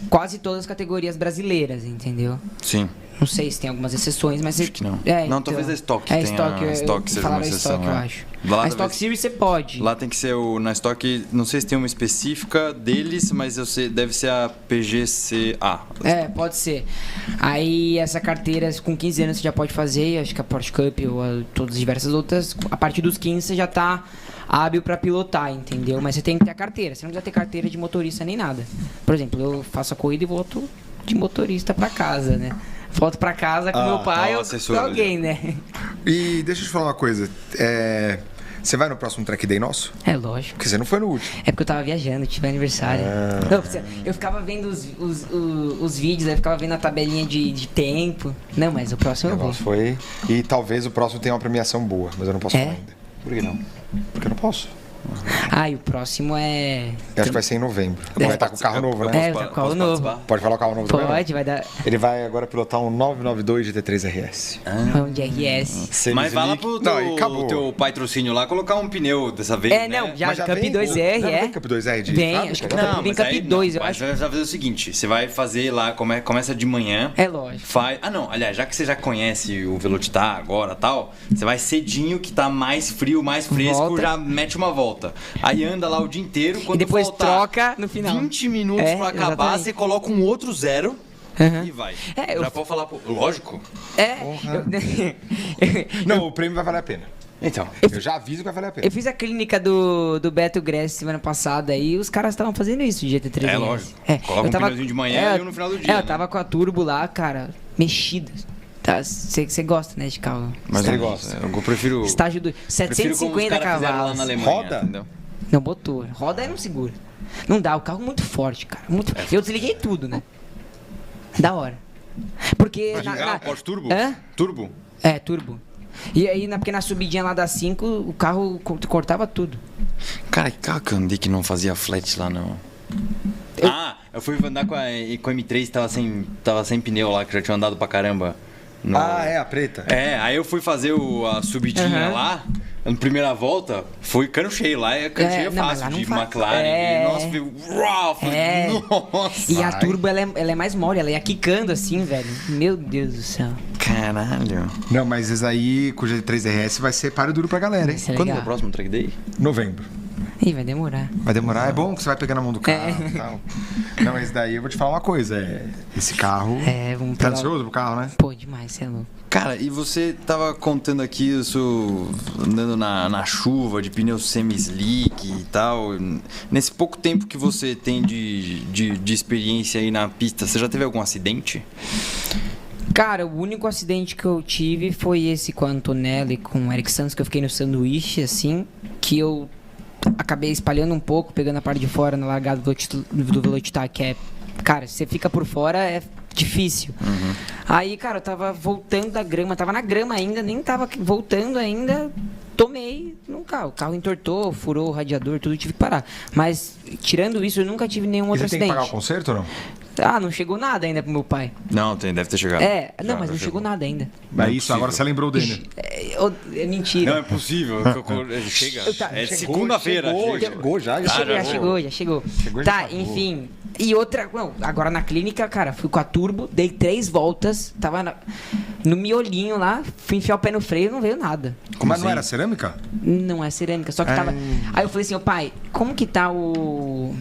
Speaker 6: quase todas as categorias brasileiras, entendeu?
Speaker 3: Sim.
Speaker 6: Não sei se tem algumas exceções, mas...
Speaker 3: Acho que não.
Speaker 6: É,
Speaker 3: Não, talvez a Stock tenha-
Speaker 6: Stock,
Speaker 3: a Stock seja
Speaker 6: falaram
Speaker 3: uma exceção,
Speaker 6: Stock, eu
Speaker 3: é.
Speaker 6: acho.
Speaker 3: Lá
Speaker 6: a Stock
Speaker 3: talvez-
Speaker 6: Series você pode.
Speaker 3: Lá tem que ser na Stock, não sei se tem uma específica deles, mas eu sei, deve ser a PGCA.
Speaker 6: Pode ser. Aí essa carteira com 15 anos você já pode fazer, acho que a Porsche Cup ou todas as diversas outras. A partir dos 15 você já tá hábil pra pilotar, entendeu? Mas você tem que ter a carteira, você não precisa ter carteira de motorista nem nada. Por exemplo, eu faço a corrida e volto de motorista pra casa, né? Volto pra casa com meu pai
Speaker 3: ó,
Speaker 6: ou
Speaker 3: assessor
Speaker 6: com alguém, né?
Speaker 1: E deixa eu te falar uma coisa. Você vai no próximo track day nosso?
Speaker 6: É lógico.
Speaker 1: Porque você não foi no último.
Speaker 6: É porque eu tava viajando, tive aniversário. Não, eu ficava vendo os vídeos, aí eu ficava vendo a tabelinha de tempo. Não, mas o próximo eu vou.
Speaker 1: Nosso foi. E talvez o próximo tenha uma premiação boa, mas eu não posso
Speaker 6: É?
Speaker 1: falar ainda.
Speaker 3: Por que não?
Speaker 1: Porque eu não posso.
Speaker 6: Ah, e o próximo é.
Speaker 1: Eu acho que vai ser em novembro. Vai estar com o carro novo, né?
Speaker 6: É, tá com o carro novo.
Speaker 1: Pode falar o carro novo também?
Speaker 6: Pode, vai dar.
Speaker 1: Ele vai agora pilotar um 992 GT3 RS.
Speaker 6: Um de RS.
Speaker 3: Mas vai lá pro
Speaker 1: Não, e acabou.
Speaker 3: teu patrocínio lá colocar um pneu dessa vez, né?
Speaker 6: Não, já,
Speaker 1: Mas já
Speaker 6: Cup
Speaker 1: vem?
Speaker 6: 2R,
Speaker 1: Não
Speaker 6: é?
Speaker 1: vem Cup 2R de
Speaker 6: Vem,
Speaker 1: fábrica?
Speaker 6: acho que
Speaker 3: Não,
Speaker 6: vem
Speaker 3: mas
Speaker 6: Cup
Speaker 3: aí,
Speaker 6: 2, eu
Speaker 3: mas
Speaker 6: acho.
Speaker 3: você vai fazer o seguinte, você vai fazer lá, começa de manhã.
Speaker 6: É lógico.
Speaker 3: Faz... Ah, não, aliás, já que você já conhece o Velocitar agora e tal, você vai cedinho que tá mais frio, mais fresco,
Speaker 6: Volta.
Speaker 3: já mete uma volta. Aí anda lá o dia inteiro, quando
Speaker 6: E depois
Speaker 3: faltar
Speaker 6: troca no final.
Speaker 3: 20 minutos
Speaker 6: É,
Speaker 3: pra acabar,
Speaker 6: exatamente.
Speaker 3: você coloca um outro zero
Speaker 6: Aham.
Speaker 3: e vai.
Speaker 6: É,
Speaker 3: Já pode falar, lógico.
Speaker 1: Não, o prêmio vai valer a pena.
Speaker 3: Então,
Speaker 1: Eu já aviso que vai valer a pena.
Speaker 6: Eu fiz a clínica do Beto Gress semana passada e os caras estavam fazendo isso de GT3.
Speaker 3: É, lógico. Coloca
Speaker 6: eu
Speaker 3: um pneuzinho de manhã e um no final do dia,
Speaker 6: eu
Speaker 3: né?
Speaker 6: tava com a turbo lá, cara, mexida. Você gosta, né, de carro?
Speaker 3: mas
Speaker 1: Ele
Speaker 3: eu
Speaker 1: gosta.
Speaker 3: Eu prefiro.
Speaker 6: Estágio do
Speaker 3: Prefiro como os
Speaker 6: 750
Speaker 3: caras fizeram lá
Speaker 6: cavalos.
Speaker 3: na Alemanha.
Speaker 1: Roda?
Speaker 3: Entendeu?
Speaker 6: Não, botou. Roda aí não segura. Não dá, o carro é muito forte, cara. Muito... Eu desliguei tudo, né? Da hora. Porque.
Speaker 3: Porsche Turbo?
Speaker 6: Hã?
Speaker 3: Turbo?
Speaker 6: É, turbo. E aí, porque na subidinha lá da 5, o carro cortava tudo.
Speaker 3: Cara, que carro que eu andei que não fazia flat lá, não? Eu fui andar com a M3, tava sem pneu lá, que já tinha andado pra caramba.
Speaker 1: Ah, é a preta?
Speaker 3: Aí eu fui fazer a subidinha
Speaker 6: Aham.
Speaker 3: lá, na primeira volta, foi cano cheio. Lá é cano cheio fácil, de McLaren. Nossa, veio... Nossa!
Speaker 6: E a turbo, ela é mais mole, ela ia quicando assim, velho. Meu Deus do céu.
Speaker 3: Caralho.
Speaker 1: Não, mas esse aí, com o G3RS, vai ser páreo duro pra galera, hein?
Speaker 3: Quando é o próximo track day?
Speaker 1: Novembro.
Speaker 6: Ih, vai demorar.
Speaker 1: Vai demorar? É bom que você vai pegar na mão do carro e tal. Não, mas daí eu vou te falar uma coisa. Esse carro...
Speaker 6: vamos
Speaker 1: Tá
Speaker 6: pegar...
Speaker 1: ansioso pro carro, né?
Speaker 6: Pô, demais, você é louco.
Speaker 3: Cara, e você tava contando aqui isso, andando na chuva, de pneu semi-slick e tal. Nesse pouco tempo que você tem de experiência aí na pista, você já teve algum acidente?
Speaker 6: Cara, o único acidente que eu tive foi esse com a Antonella e com o Eric Santos, que eu fiquei no sanduíche, assim, que eu acabei espalhando um pouco, pegando a parte de fora na largada do Velocitar, que é... Cara, se você fica por fora, é difícil.
Speaker 3: Uhum.
Speaker 6: Aí, cara, eu tava voltando da grama, tava na grama ainda, nem tava voltando ainda, tomei no carro. O carro entortou, furou o radiador, tudo, tive que parar. Mas, tirando isso, eu nunca tive nenhum outro
Speaker 1: você
Speaker 6: acidente.
Speaker 1: tem que pagar o conserto ou não?
Speaker 6: Ah, não chegou nada ainda pro meu pai.
Speaker 3: Não, deve ter chegado.
Speaker 6: Mas não chegou nada ainda.
Speaker 1: É isso, agora você lembrou dele.
Speaker 6: É mentira.
Speaker 3: Não, é possível. Chega. É segunda-feira.
Speaker 1: Chegou já.
Speaker 6: Já chegou. Tá, enfim. E outra... Não, agora na clínica, cara, fui com a turbo, dei 3 voltas, tava no miolinho lá, fui enfiar o pé no freio, não veio nada.
Speaker 1: Mas não era cerâmica?
Speaker 6: Não é cerâmica, só que tava... Aí eu falei assim, ô pai, como que tá o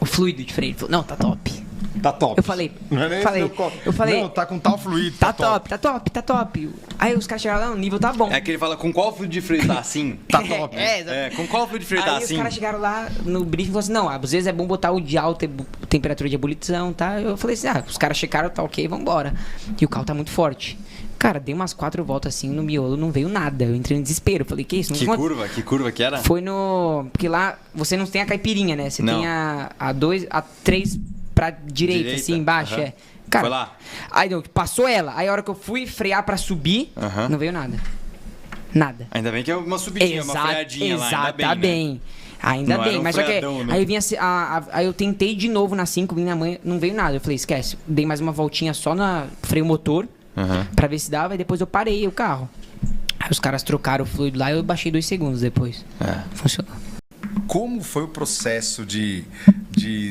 Speaker 6: fluido de freio? Ele falou, não, tá top.
Speaker 1: Tá top.
Speaker 6: Eu falei,
Speaker 1: não, tá com tal fluido.
Speaker 6: Tá top. Aí os caras chegaram lá, o nível tá bom.
Speaker 3: É que ele fala, com qual fluido de freio tá assim?
Speaker 1: Tá top.
Speaker 3: Com qual fluido de freio tá
Speaker 6: Aí
Speaker 3: assim?
Speaker 6: os caras chegaram lá no briefing e falaram assim, não, às vezes é bom botar o de alta temperatura de ebulição, tá? Eu falei assim, os caras checaram, tá ok, vambora. E o carro tá muito forte. Cara, dei umas 4 voltas assim no miolo, não veio nada. Eu entrei em desespero. Falei, que isso?
Speaker 3: Que curva que era?
Speaker 6: Foi no... Porque lá você não tem a caipirinha, né? Você tem a 3 pra direita, assim, embaixo. Cara,
Speaker 3: foi lá.
Speaker 6: Aí não, passou ela. Aí a hora que eu fui frear pra subir, não veio nada. Nada.
Speaker 3: Ainda bem que é uma subidinha, uma freadinha lá.
Speaker 6: Ainda
Speaker 3: não
Speaker 6: bem, mas só que
Speaker 3: né?
Speaker 6: aí eu vinha aí eu tentei de novo na 5, minha mãe, não veio nada. Eu falei, esquece. Dei mais uma voltinha só na freio motor. Pra ver se dava, e depois eu parei o carro. Aí os caras trocaram o fluido lá e eu baixei 2 segundos depois. Funcionou.
Speaker 1: Como foi o processo de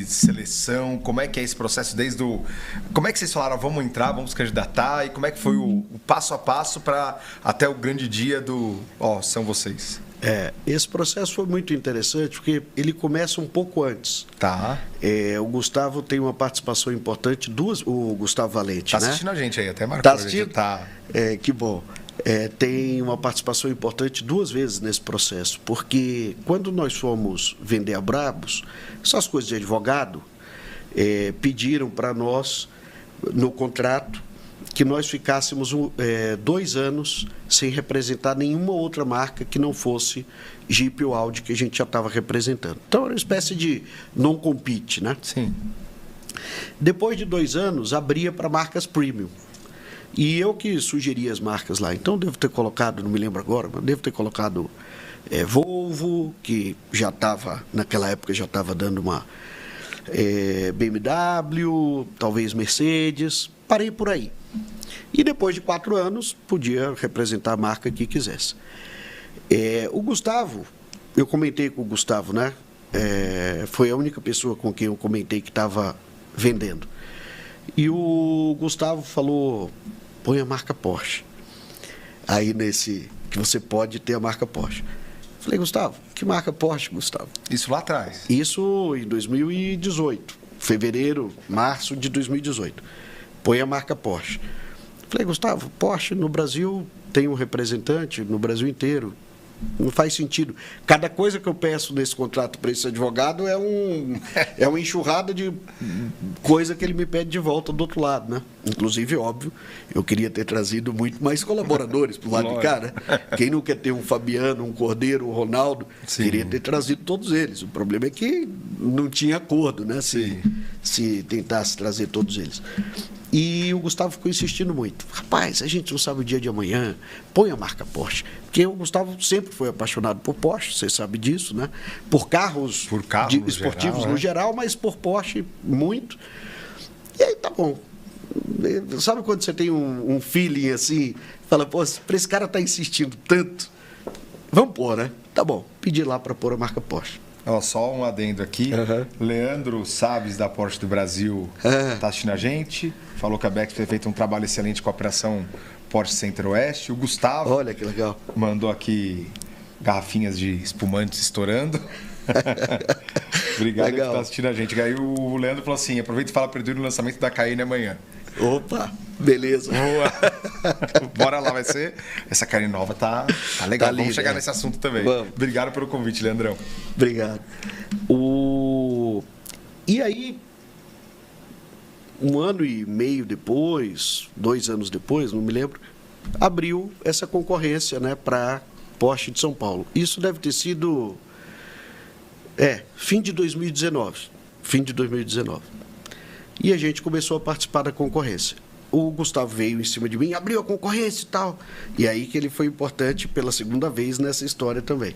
Speaker 1: seleção? Como é que é esse processo desde o... Como é que vocês falaram, vamos entrar, vamos candidatar? E como é que foi o passo a passo para até o grande dia do... são vocês.
Speaker 7: Esse processo foi muito interessante porque ele começa um pouco antes.
Speaker 1: Tá.
Speaker 7: O Gustavo tem uma participação importante, o Gustavo Valente,
Speaker 1: tá
Speaker 7: né?
Speaker 1: assistindo a gente aí, até marcou.
Speaker 7: Tá assistindo?
Speaker 1: Tá.
Speaker 7: Que bom. Tem uma participação importante 2 vezes nesse processo, porque quando nós fomos vender a Brabus, essas coisas de advogado pediram para nós, no contrato, que nós ficássemos 2 anos sem representar nenhuma outra marca que não fosse Jeep ou Audi, que a gente já estava representando. Então, era uma espécie de non-compete, né?
Speaker 1: Sim.
Speaker 7: Depois de 2 anos, abria para marcas premium. E eu que sugeri as marcas lá. Então, devo ter colocado, não me lembro agora, mas devo ter colocado Volvo, que já estava, naquela época, já estava dando uma BMW, talvez Mercedes, parei por aí. E depois de 4 anos, podia representar a marca que quisesse. O Gustavo, eu comentei com o Gustavo, né? Foi a única pessoa com quem eu comentei que estava vendendo. E o Gustavo falou, põe a marca Porsche. Aí nesse, que você pode ter a marca Porsche. Falei, Gustavo, que marca Porsche, Gustavo?
Speaker 1: Isso lá atrás?
Speaker 7: Isso em 2018, fevereiro, março de 2018. Põe a marca Porsche. Falei, Gustavo, Porsche no Brasil tem um representante, no Brasil inteiro. Não faz sentido. Cada coisa que eu peço nesse contrato para esse advogado é uma enxurrada de coisa que ele me pede de volta do outro lado, né? Inclusive, óbvio, eu queria ter trazido muito mais colaboradores para o lado de cá, né? Quem não quer ter um Fabiano, um Cordeiro, um Ronaldo, queria ter trazido todos eles. O problema é que não tinha acordo, né? Se tentasse trazer todos eles. E o Gustavo ficou insistindo muito. Rapaz, a gente não sabe o dia de amanhã, põe a marca Porsche. Porque o Gustavo sempre foi apaixonado por Porsche, você sabe disso, né? Por carros esportivos no geral, mas por Porsche muito. E aí tá bom. Sabe quando você tem um feeling assim, fala, pô, para esse cara tá insistindo tanto, vamos pôr, né? Tá bom, pedi lá para pôr a marca Porsche.
Speaker 1: Ó, só um adendo aqui. Leandro Sabes, da Porsche do Brasil, está assistindo a gente. Falou que a Bex foi feito um trabalho excelente com a operação Porsche Center-Oeste. O Gustavo,
Speaker 7: olha que legal,
Speaker 1: mandou aqui garrafinhas de espumantes estourando. Obrigado por estar assistindo a gente. Aí o Leandro falou assim: aproveita e fala para ele no lançamento da Cayenne amanhã.
Speaker 7: Opa, beleza.
Speaker 1: Boa. Bora lá, vai ser. Essa Cayenne nova tá legal. Vamos chegar nesse assunto também.
Speaker 7: Vamos.
Speaker 1: Obrigado pelo convite, Leandrão.
Speaker 7: Obrigado. E aí, 1 ano e meio depois, 2 anos depois, não me lembro, abriu essa concorrência, né, para Porsche de São Paulo. Isso deve ter sido fim de 2019. E a gente começou a participar da concorrência. O Gustavo veio em cima de mim, abriu a concorrência e tal. E aí que ele foi importante pela segunda vez nessa história também.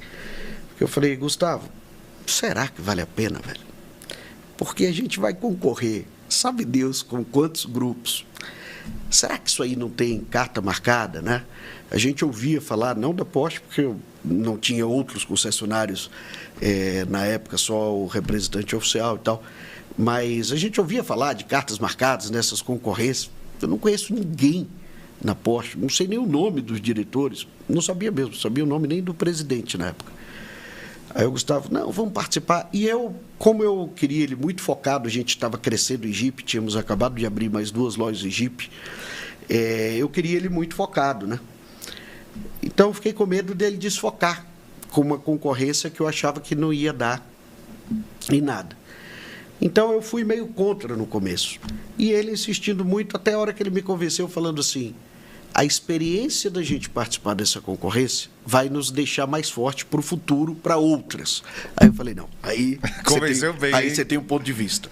Speaker 7: Porque eu falei: Gustavo, será que vale a pena, velho? Porque a gente vai concorrer, sabe Deus com quantos grupos. Será que isso aí não tem carta marcada, né? A gente ouvia falar, não da Porsche, porque não tinha outros concessionários na época, só o representante oficial e tal. Mas a gente ouvia falar de cartas marcadas nessas concorrências. Eu não conheço ninguém na Porsche, não sei nem o nome dos diretores, não sabia mesmo, não sabia o nome nem do presidente na época. Aí o Gustavo: não, vamos participar. E eu, como eu queria ele muito focado, a gente estava crescendo em Jeep, tínhamos acabado de abrir mais 2 lojas em Jeep, eu queria ele muito focado, né? Então eu fiquei com medo dele desfocar com uma concorrência que eu achava que não ia dar em nada. Então eu fui meio contra no começo. E ele insistindo muito, até a hora que ele me convenceu, falando assim: a experiência da gente participar dessa concorrência vai nos deixar mais forte para o futuro, para outras. Aí eu falei: não, aí
Speaker 1: convenceu bem,
Speaker 7: aí você tem um ponto de vista.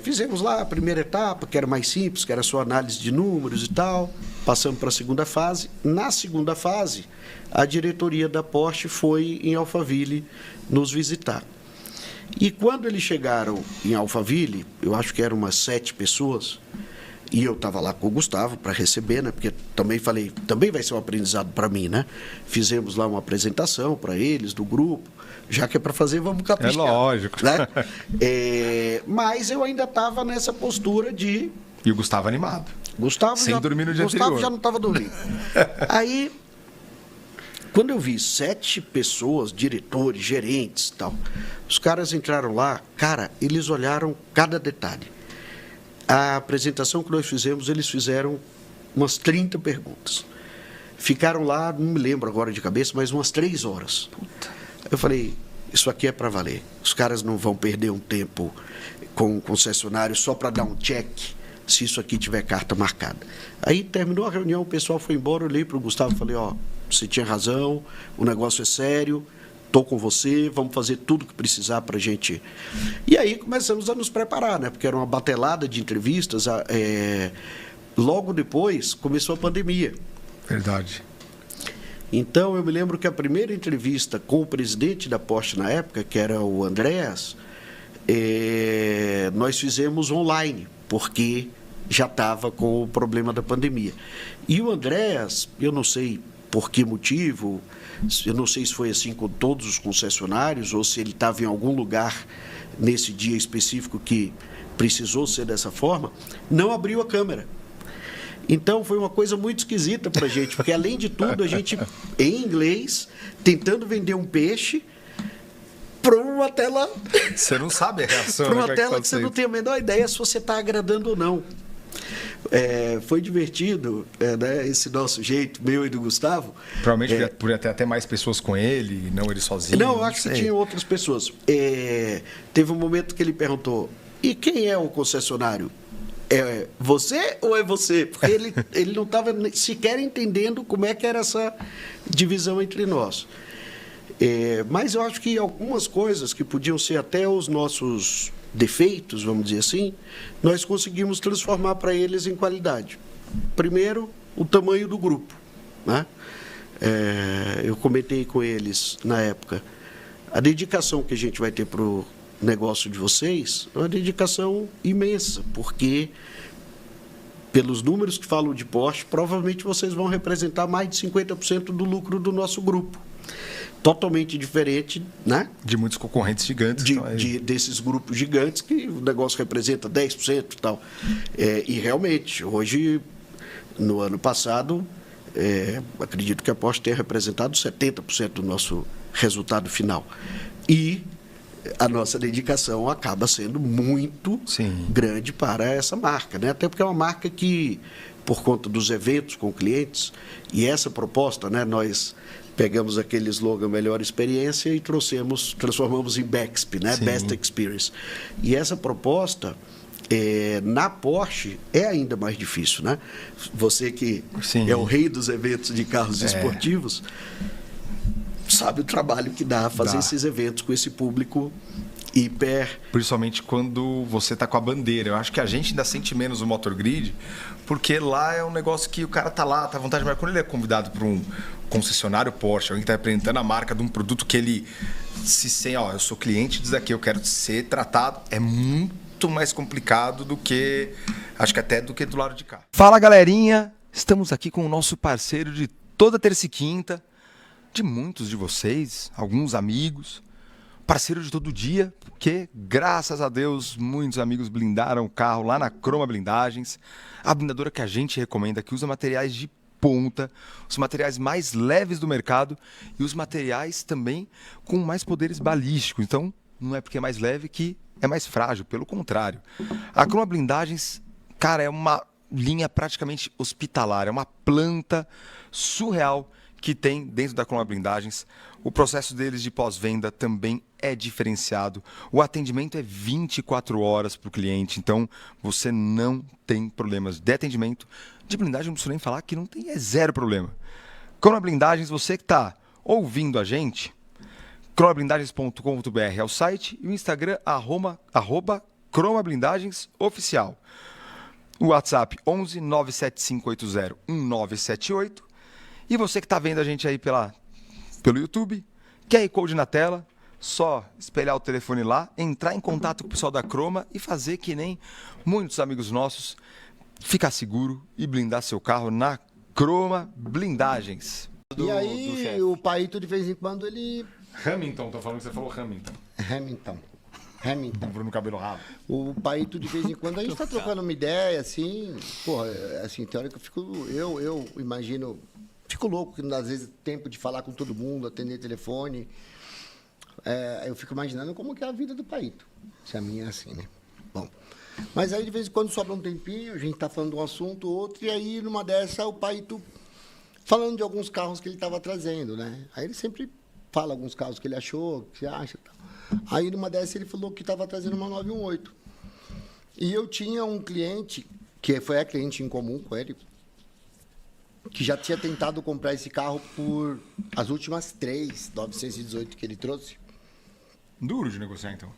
Speaker 7: Fizemos lá a primeira etapa, que era mais simples, que era só análise de números e tal. Passamos para a segunda fase. Na segunda fase, a diretoria da Porsche foi em Alphaville nos visitar. E quando eles chegaram em Alphaville, eu acho que eram umas 7 pessoas, e eu estava lá com o Gustavo para receber, né? Porque também falei, também vai ser um aprendizado para mim, né? Fizemos lá uma apresentação para eles, do grupo, já que é para fazer, vamos caprichar.
Speaker 1: É lógico.
Speaker 7: Né? Mas eu ainda estava nessa postura de...
Speaker 1: E o Gustavo animado. Sem dormir no dia
Speaker 7: Gustavo
Speaker 1: anterior.
Speaker 7: já não estava dormindo. Aí, quando eu vi 7 pessoas, diretores, gerentes e tal, os caras entraram lá, cara, eles olharam cada detalhe. A apresentação que nós fizemos, eles fizeram umas 30 perguntas. Ficaram lá, não me lembro agora de cabeça, mas umas 3 horas. Eu falei: isso aqui é para valer. Os caras não vão perder um tempo com o concessionário só para dar um check se isso aqui tiver carta marcada. Aí terminou a reunião, o pessoal foi embora, eu olhei para o Gustavo e falei: ó, você tinha razão, o negócio é sério, estou com você, vamos fazer tudo que precisar para a gente. E aí começamos a nos preparar, né? Porque era uma batelada de entrevistas. Logo depois começou a pandemia.
Speaker 1: Verdade.
Speaker 7: Então eu me lembro que a primeira entrevista com o presidente da Porsche na época, que era o Andréas, nós fizemos online, porque já estava com o problema da pandemia. E o Andréas, eu não sei por que motivo, eu não sei se foi assim com todos os concessionários ou se ele estava em algum lugar nesse dia específico que precisou ser dessa forma, não abriu a câmera. Então foi uma coisa muito esquisita para a gente, porque além de tudo a gente, em inglês, tentando vender um peixe para uma tela...
Speaker 1: Você não sabe a reação.
Speaker 7: Para uma tela que você não tem a menor ideia se você está agradando ou não. Foi divertido, né, esse nosso jeito, meu e do Gustavo.
Speaker 1: Provavelmente podia ter até mais pessoas com ele, não ele sozinho.
Speaker 7: Não, eu acho que tinha outras pessoas. Teve um momento que ele perguntou: e quem é o concessionário? É você ou é você? Porque ele não estava sequer entendendo como é que era essa divisão entre nós. Mas eu acho que algumas coisas que podiam ser até os nossos defeitos, vamos dizer assim, nós conseguimos transformar para eles em qualidade. Primeiro, o tamanho do grupo, né? Eu comentei com eles na época, a dedicação que a gente vai ter para o negócio de vocês é uma dedicação imensa, porque pelos números que falam de Porsche, provavelmente vocês vão representar mais de 50% do lucro do nosso grupo. Totalmente diferente, né?
Speaker 1: De muitos concorrentes gigantes.
Speaker 7: Desses grupos gigantes que o negócio representa 10% e tal. E realmente, hoje, no ano passado, acredito que a Porsche tenha representado 70% do nosso resultado final. E a nossa dedicação acaba sendo muito grande para essa marca, né? Até porque é uma marca que, por conta dos eventos com clientes, e essa proposta, né, nós pegamos aquele slogan Melhor Experiência e transformamos em BEXP, né? Best Experience. E essa proposta, na Porsche, é ainda mais difícil, né? Você que é o rei dos eventos de carros esportivos, sabe o trabalho que dá fazer esses eventos com esse público hiper...
Speaker 1: Principalmente quando você está com a bandeira. Eu acho que a gente ainda sente menos o Motor Grid, porque lá é um negócio que o cara tá lá, tá à vontade, mas quando ele é convidado para um concessionário Porsche, alguém que está apresentando a marca de um produto que ele se sente, eu sou cliente disso aqui, eu quero ser tratado, é muito mais complicado do que, acho que até do que do lado de cá. Fala, galerinha! Estamos aqui com o nosso parceiro de toda terça e quinta, de muitos de vocês, alguns amigos, parceiro de todo dia, porque, graças a Deus, muitos amigos blindaram o carro lá na Croma Blindagens, a blindadora que a gente recomenda, que usa materiais de ponta, os materiais mais leves do mercado e os materiais também com mais poderes balísticos. Então, não é porque é mais leve que é mais frágil, pelo contrário. A Croma Blindagens, cara, é uma linha praticamente hospitalar, é uma planta surreal que tem dentro da Croma Blindagens. O processo deles de pós-venda também é diferenciado. O atendimento é 24 horas para o cliente, então você não tem problemas de atendimento. De blindagem, não preciso nem falar que não tem, zero problema. Croma Blindagens, você que está ouvindo a gente, cromablindagens.com.br é o site e o Instagram @Croma Blindagens Oficial. O WhatsApp 11 97580 1978. E você que está vendo a gente aí pelo YouTube, QR Code na tela, só espelhar o telefone lá, entrar em contato com o pessoal da Croma e fazer que nem muitos amigos nossos, ficar seguro e blindar seu carro na Croma Blindagens.
Speaker 8: E aí o Paito de vez em quando ele...
Speaker 1: Hamilton, tô falando que você falou Hamilton.
Speaker 8: Hamilton.
Speaker 1: Bruno Cabelo Rabo.
Speaker 8: O Paito de vez em quando a gente tá trocando uma ideia, assim, porra, assim, tem hora que eu imagino, fico louco, que às vezes tempo de falar com todo mundo, atender telefone, eu fico imaginando como que é a vida do Paito, se a minha é assim, né? Bom, mas aí de vez em quando sobra um tempinho, a gente tá falando de um assunto, outro, e aí numa dessa o Paito falando de alguns carros que ele tava trazendo, né? Aí ele sempre fala alguns carros que ele achou, que acha e tal. Aí numa dessas ele falou que estava trazendo uma 918. E eu tinha um cliente, que foi a cliente em comum com ele, que já tinha tentado comprar esse carro por as últimas 3 918 que ele trouxe.
Speaker 1: Duro de negociar, então?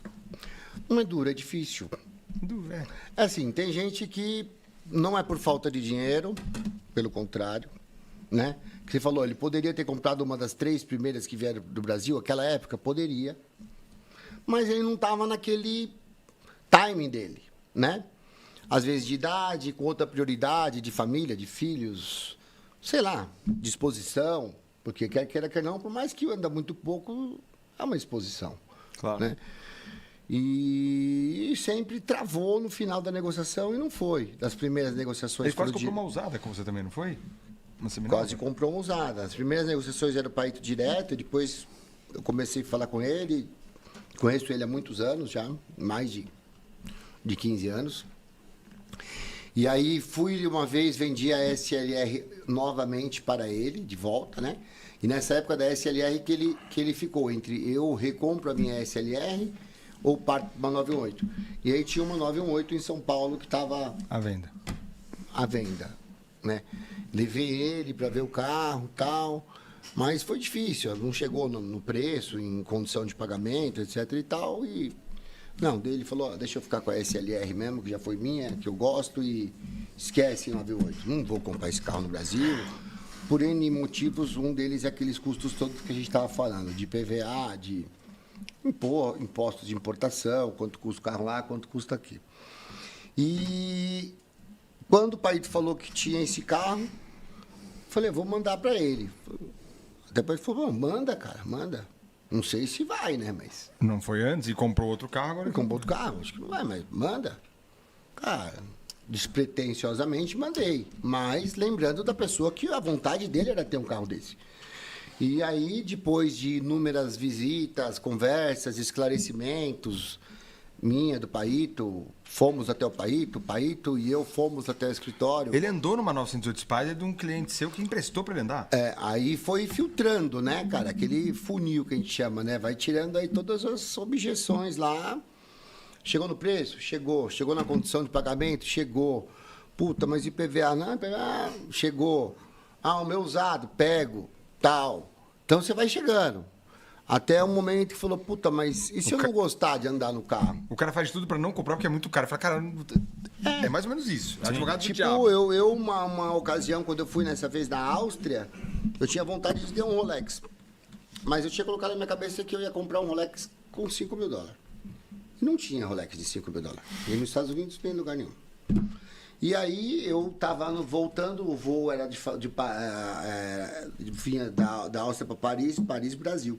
Speaker 8: Não é duro, é difícil.
Speaker 1: Duro, é.
Speaker 8: Assim, tem gente que não é por falta de dinheiro, pelo contrário, né? Que você falou, ele poderia ter comprado uma das 3 primeiras que vieram do Brasil, aquela época, poderia. Mas ele não estava naquele timing dele, né? Às vezes de idade, com outra prioridade, de família, de filhos, sei lá, disposição, porque quer queira, quer não, por mais que anda muito pouco, é uma exposição.
Speaker 3: Claro.
Speaker 8: Né? E sempre travou no final da negociação e não foi. Das primeiras negociações...
Speaker 1: Ele quase comprou uma usada com você também, não foi?
Speaker 8: Quase comprou uma usada. As primeiras negociações eram para ir direto, depois eu comecei a falar com ele. Conheço ele há muitos anos já, mais de 15 anos. E aí fui uma vez, vendi a SLR novamente para ele, de volta, né? E nessa época da SLR que ele ficou entre eu recompro a minha SLR ou parto uma 918. E aí tinha uma 918 em São Paulo que estava...
Speaker 1: À venda,
Speaker 8: né? Levei ele para ver o carro e tal... Mas foi difícil, não chegou no preço, em condição de pagamento, etc e tal. E não, daí ele falou, deixa eu ficar com a SLR mesmo, que já foi minha, que eu gosto, e esquece 918. Não vou comprar esse carro no Brasil. Por N motivos, um deles é aqueles custos todos que a gente estava falando, de PVA, de impostos de importação, quanto custa o carro lá, quanto custa aqui. E Quando o Paito falou que tinha esse carro, falei, vou mandar para ele. Depois ele falou, manda, cara, manda. Não sei se vai, né, mas...
Speaker 1: Não foi antes e comprou outro carro, agora...
Speaker 8: Ele comprou outro carro, acho que não vai, mas manda. Cara, despretensiosamente mandei. Mas lembrando da pessoa que a vontade dele era ter um carro desse. E aí, depois de inúmeras visitas, conversas, esclarecimentos, minha, do Paito, fomos até o Paito e eu fomos até o escritório.
Speaker 1: Ele andou numa 918 Spider de um cliente seu que emprestou para ele andar.
Speaker 8: Aí foi filtrando, né, cara? Aquele funil que a gente chama, né? Vai tirando aí todas as objeções lá. Chegou no preço? Chegou. Chegou na condição de pagamento? Chegou. Puta, mas IPVA? Não, IPVA chegou. O meu usado, pego, tal. Então você vai chegando. Até o momento que falou, puta, mas e se eu não gostar de andar no carro?
Speaker 1: O cara faz tudo para não comprar porque é muito caro. Fala, cara, é mais ou menos isso. Advogado do
Speaker 8: Tipo,
Speaker 1: diabo.
Speaker 8: uma ocasião, quando eu fui nessa vez na Áustria, eu tinha vontade de ter um Rolex. Mas eu tinha colocado na minha cabeça que eu ia comprar um Rolex com $5 mil. E não tinha Rolex de $5 mil. E nos Estados Unidos não tem lugar nenhum. E aí eu tava voltando, o voo era vinha da Áustria para Paris, Brasil.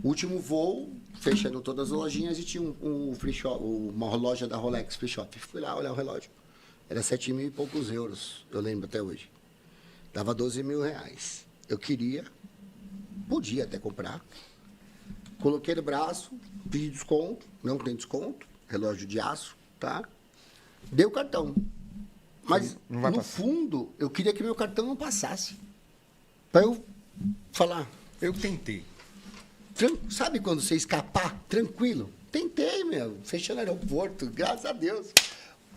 Speaker 8: Último voo, fechando todas as lojinhas e tinha um free shop, uma loja da Rolex Free Shop. Fui lá olhar o relógio. Era 7 mil e poucos euros, eu lembro até hoje. Dava 12 mil reais. Eu queria, podia até comprar. Coloquei no braço, pedi desconto, não tem desconto, relógio de aço, tá? Dei o cartão. Mas, no fundo, eu queria que meu cartão não passasse. Para eu falar.
Speaker 1: Eu tentei.
Speaker 8: Sabe quando você escapar tranquilo? Tentei, meu. Fechei no aeroporto, graças a Deus.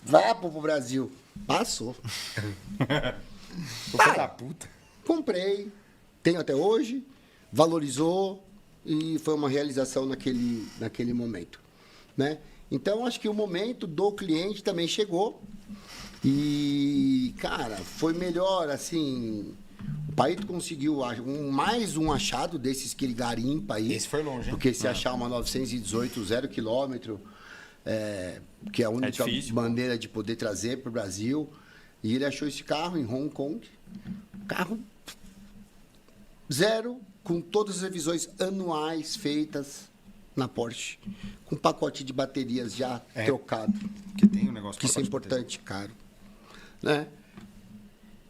Speaker 8: Vá pro Brasil. Passou.
Speaker 1: Filho da puta.
Speaker 8: Comprei. Tenho até hoje. Valorizou. E foi uma realização naquele momento. Né? Então, acho que o momento do cliente também chegou. E, cara, foi melhor, assim... O Paito conseguiu mais um achado desses que ele garimpa aí.
Speaker 1: Esse foi longe, hein?
Speaker 8: Porque se achar uma 918 0 km, que é a única maneira de poder trazer para o Brasil. E ele achou esse carro em Hong Kong. Carro zero, com todas as revisões anuais feitas na Porsche. Com pacote de baterias já trocado.
Speaker 1: Que tem um negócio
Speaker 8: que isso é importante, caro. Né?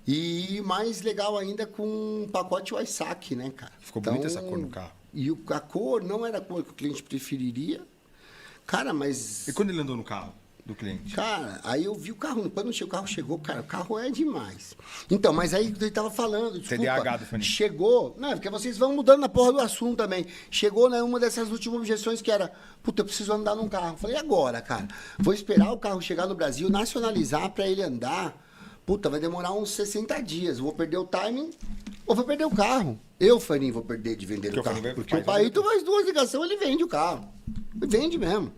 Speaker 8: E mais legal ainda com um pacote Waisak, né, cara?
Speaker 1: Ficou bonita essa cor no carro.
Speaker 8: E a cor não era a cor que o cliente preferiria. Cara, mas...
Speaker 1: E quando ele andou no carro do cliente?
Speaker 8: Cara, aí eu vi o carro. Quando o carro chegou, cara, o carro é demais. Então, mas aí ele tava falando, desculpa.
Speaker 1: TDAH do Fanny.
Speaker 8: Chegou... Não, porque vocês vão mudando na porra do assunto também. Chegou, né, uma dessas últimas objeções que era... Puta, eu preciso andar num carro. Falei, e agora, cara? Vou esperar o carro chegar no Brasil, nacionalizar para ele andar... Puta, vai demorar uns 60 dias. Vou perder o timing ou vou perder o carro. Eu, Farinho, vou perder de vender o carro. Porque o Paito faz 2 ligações, ele vende o carro. Ele vende mesmo.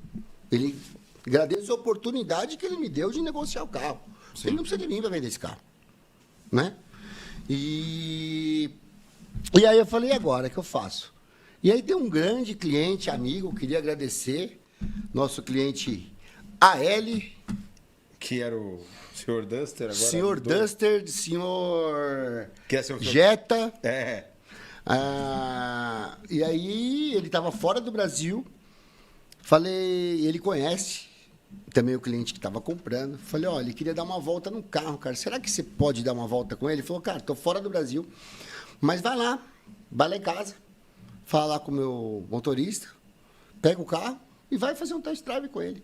Speaker 8: Ele agradece a oportunidade que ele me deu de negociar o carro. Sim. Ele não precisa de mim para vender esse carro. Né? E aí eu falei, e agora, o que eu faço? E aí tem um grande cliente, amigo, queria agradecer. Nosso cliente AL.
Speaker 1: Que era o... Senhor Duster agora.
Speaker 8: Senhor Duster, senhor
Speaker 1: que é seu
Speaker 8: Jetta.
Speaker 1: É.
Speaker 8: E aí ele estava fora do Brasil. Falei, ele conhece também o cliente que estava comprando. Falei, olha, ele queria dar uma volta no carro, cara. Será que você pode dar uma volta com ele? Ele falou, cara, estou fora do Brasil. Mas vai lá em casa, fala lá com o meu motorista, pega o carro e vai fazer um test drive com ele.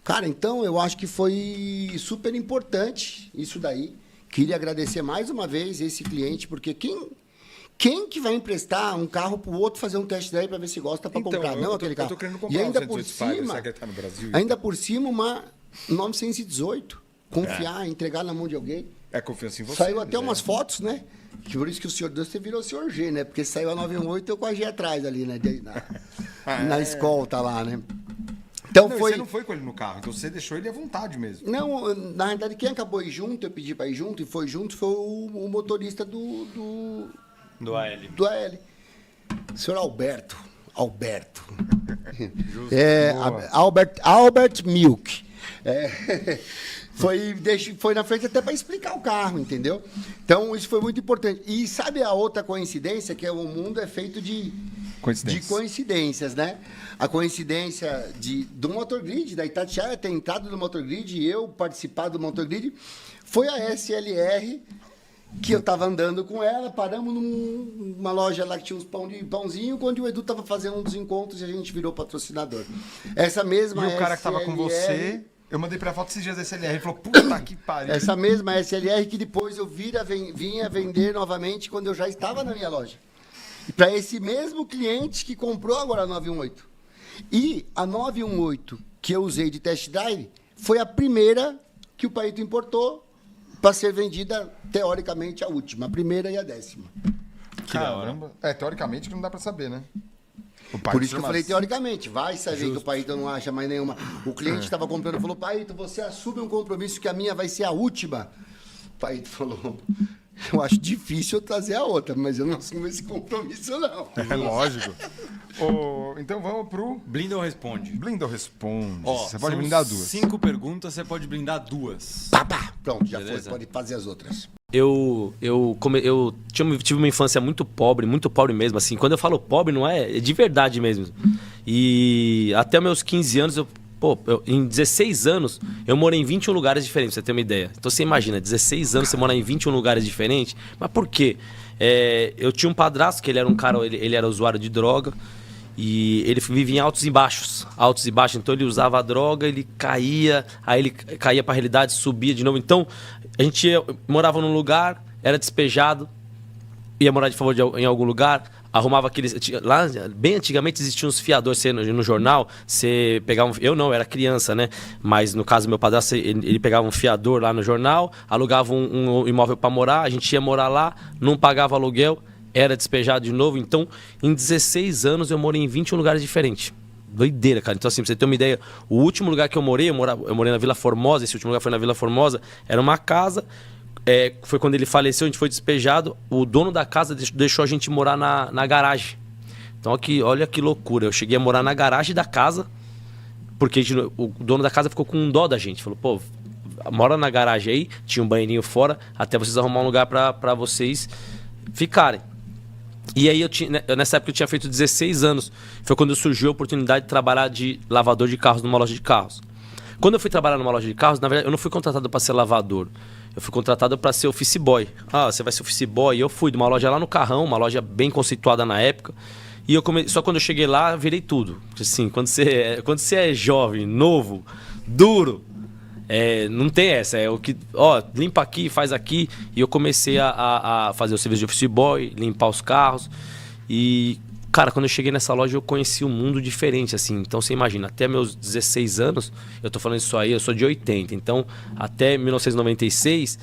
Speaker 8: Cara, então eu acho que foi super importante isso daí. Queria agradecer mais uma vez esse cliente, porque quem que vai emprestar um carro para o outro fazer um test drive para ver se gosta para comprar? Não aquele carro.
Speaker 1: Eu tô querendo comprar
Speaker 8: e ainda por cima,
Speaker 1: tá no Brasil,
Speaker 8: ainda por cima uma 918. Confiar, entregar na mão de alguém.
Speaker 1: É confiança em você.
Speaker 8: Saiu até umas fotos, né? Por isso que o senhor Duster virou o senhor G, né? Porque saiu a 918 eu com a G atrás ali, né? Na escolta lá, né? Então
Speaker 1: você não foi com ele no carro, então você deixou ele à vontade mesmo.
Speaker 8: Não, na verdade, quem acabou ir junto, eu pedi para ir junto, e foi junto, foi o motorista do
Speaker 3: AL.
Speaker 8: Do AL. O senhor Alberto. Albert Milk. Foi na frente até para explicar o carro, entendeu? Então, isso foi muito importante. E sabe a outra coincidência, que o mundo é feito de coincidências, né? A coincidência do Motor Grid, da Itatiaia ter entrado no Motor Grid e eu participar do Motor Grid, foi a SLR, que eu estava andando com ela, paramos numa loja lá que tinha uns pãozinho, quando o Edu estava fazendo um dos encontros e a gente virou patrocinador. Essa mesma
Speaker 1: E o cara que estava com você... Eu mandei pra foto esses dias da SLR. Ele falou, puta que pariu.
Speaker 8: Essa mesma SLR que depois eu vinha vender novamente quando eu já estava na minha loja. E para esse mesmo cliente que comprou agora a 918. E a 918 que eu usei de test drive foi a primeira que o Paito importou para ser vendida, teoricamente, a última. A primeira e a 10ª.
Speaker 1: Caramba. Teoricamente que não dá pra saber, né?
Speaker 8: Por isso que eu falei teoricamente, vai saber que o Paito não acha mais nenhuma. O cliente estava comprando e falou, Paito, você assume um compromisso que a minha vai ser a última. O Paito falou, eu acho difícil eu trazer a outra, mas eu não assumo esse compromisso, não.
Speaker 1: É lógico. Então vamos pro...
Speaker 3: Blindle responde.
Speaker 1: Blindle responde.
Speaker 9: Ó,
Speaker 1: você pode blindar 2.
Speaker 9: 5 perguntas, você pode blindar 2.
Speaker 8: Pá. Pronto, já
Speaker 9: Beleza.
Speaker 8: foi, pode fazer as outras.
Speaker 10: Eu tive uma infância muito pobre mesmo, assim. Quando eu falo pobre, não é de verdade mesmo. E até meus 15 anos, em 16 anos, eu morei em 21 lugares diferentes, pra você ter uma ideia. Então você imagina, 16 anos você morar em 21 lugares diferentes. Mas por quê? Eu tinha um padrasto, que ele era um cara, ele era usuário de droga. E ele vivia em altos e baixos. Então ele usava a droga, ele caía, aí ele caía pra realidade, subia de novo. Então a gente morava num lugar, era despejado, ia morar de favor em algum lugar, arrumava aqueles... Lá, bem antigamente existiam uns fiadores no jornal, você pegava eu não, era criança, né? Mas no caso do meu padrasto, ele pegava um fiador lá no jornal, alugava um imóvel pra morar, a gente ia morar lá, não pagava aluguel, era despejado de novo. Então, em 16 anos, eu morei em 21 lugares diferentes. Doideira, cara. Então, assim, pra você ter uma ideia, o último lugar que eu morei na Vila Formosa. Esse último lugar foi na Vila Formosa. Era uma casa. Foi quando ele faleceu, a gente foi despejado. O dono da casa deixou a gente morar na garagem. Então, aqui, olha que loucura. Eu cheguei a morar na garagem da casa, porque o dono da casa ficou com dó da gente. Falou, pô, mora na garagem aí, tinha um banheirinho fora, até vocês arrumar um lugar pra vocês ficarem. E aí, nessa época eu tinha feito 16 anos. Foi quando surgiu a oportunidade de trabalhar de lavador de carros numa loja de carros. Quando eu fui trabalhar numa loja de carros, na verdade, eu não fui contratado para ser lavador. Eu fui contratado para ser office boy. Você vai ser office boy? E eu fui de uma loja lá no Carrão, uma loja bem conceituada na época. E só quando eu cheguei lá, virei tudo. Assim, quando você é jovem, novo, duro... não tem essa, é o que, limpa aqui, faz aqui. E eu comecei a fazer o serviço de office boy, limpar os carros. E, cara, quando eu cheguei nessa loja, eu conheci um mundo diferente, assim. Então, você imagina, até meus 16 anos, eu tô falando isso aí, eu sou de 80. Então, até 1996,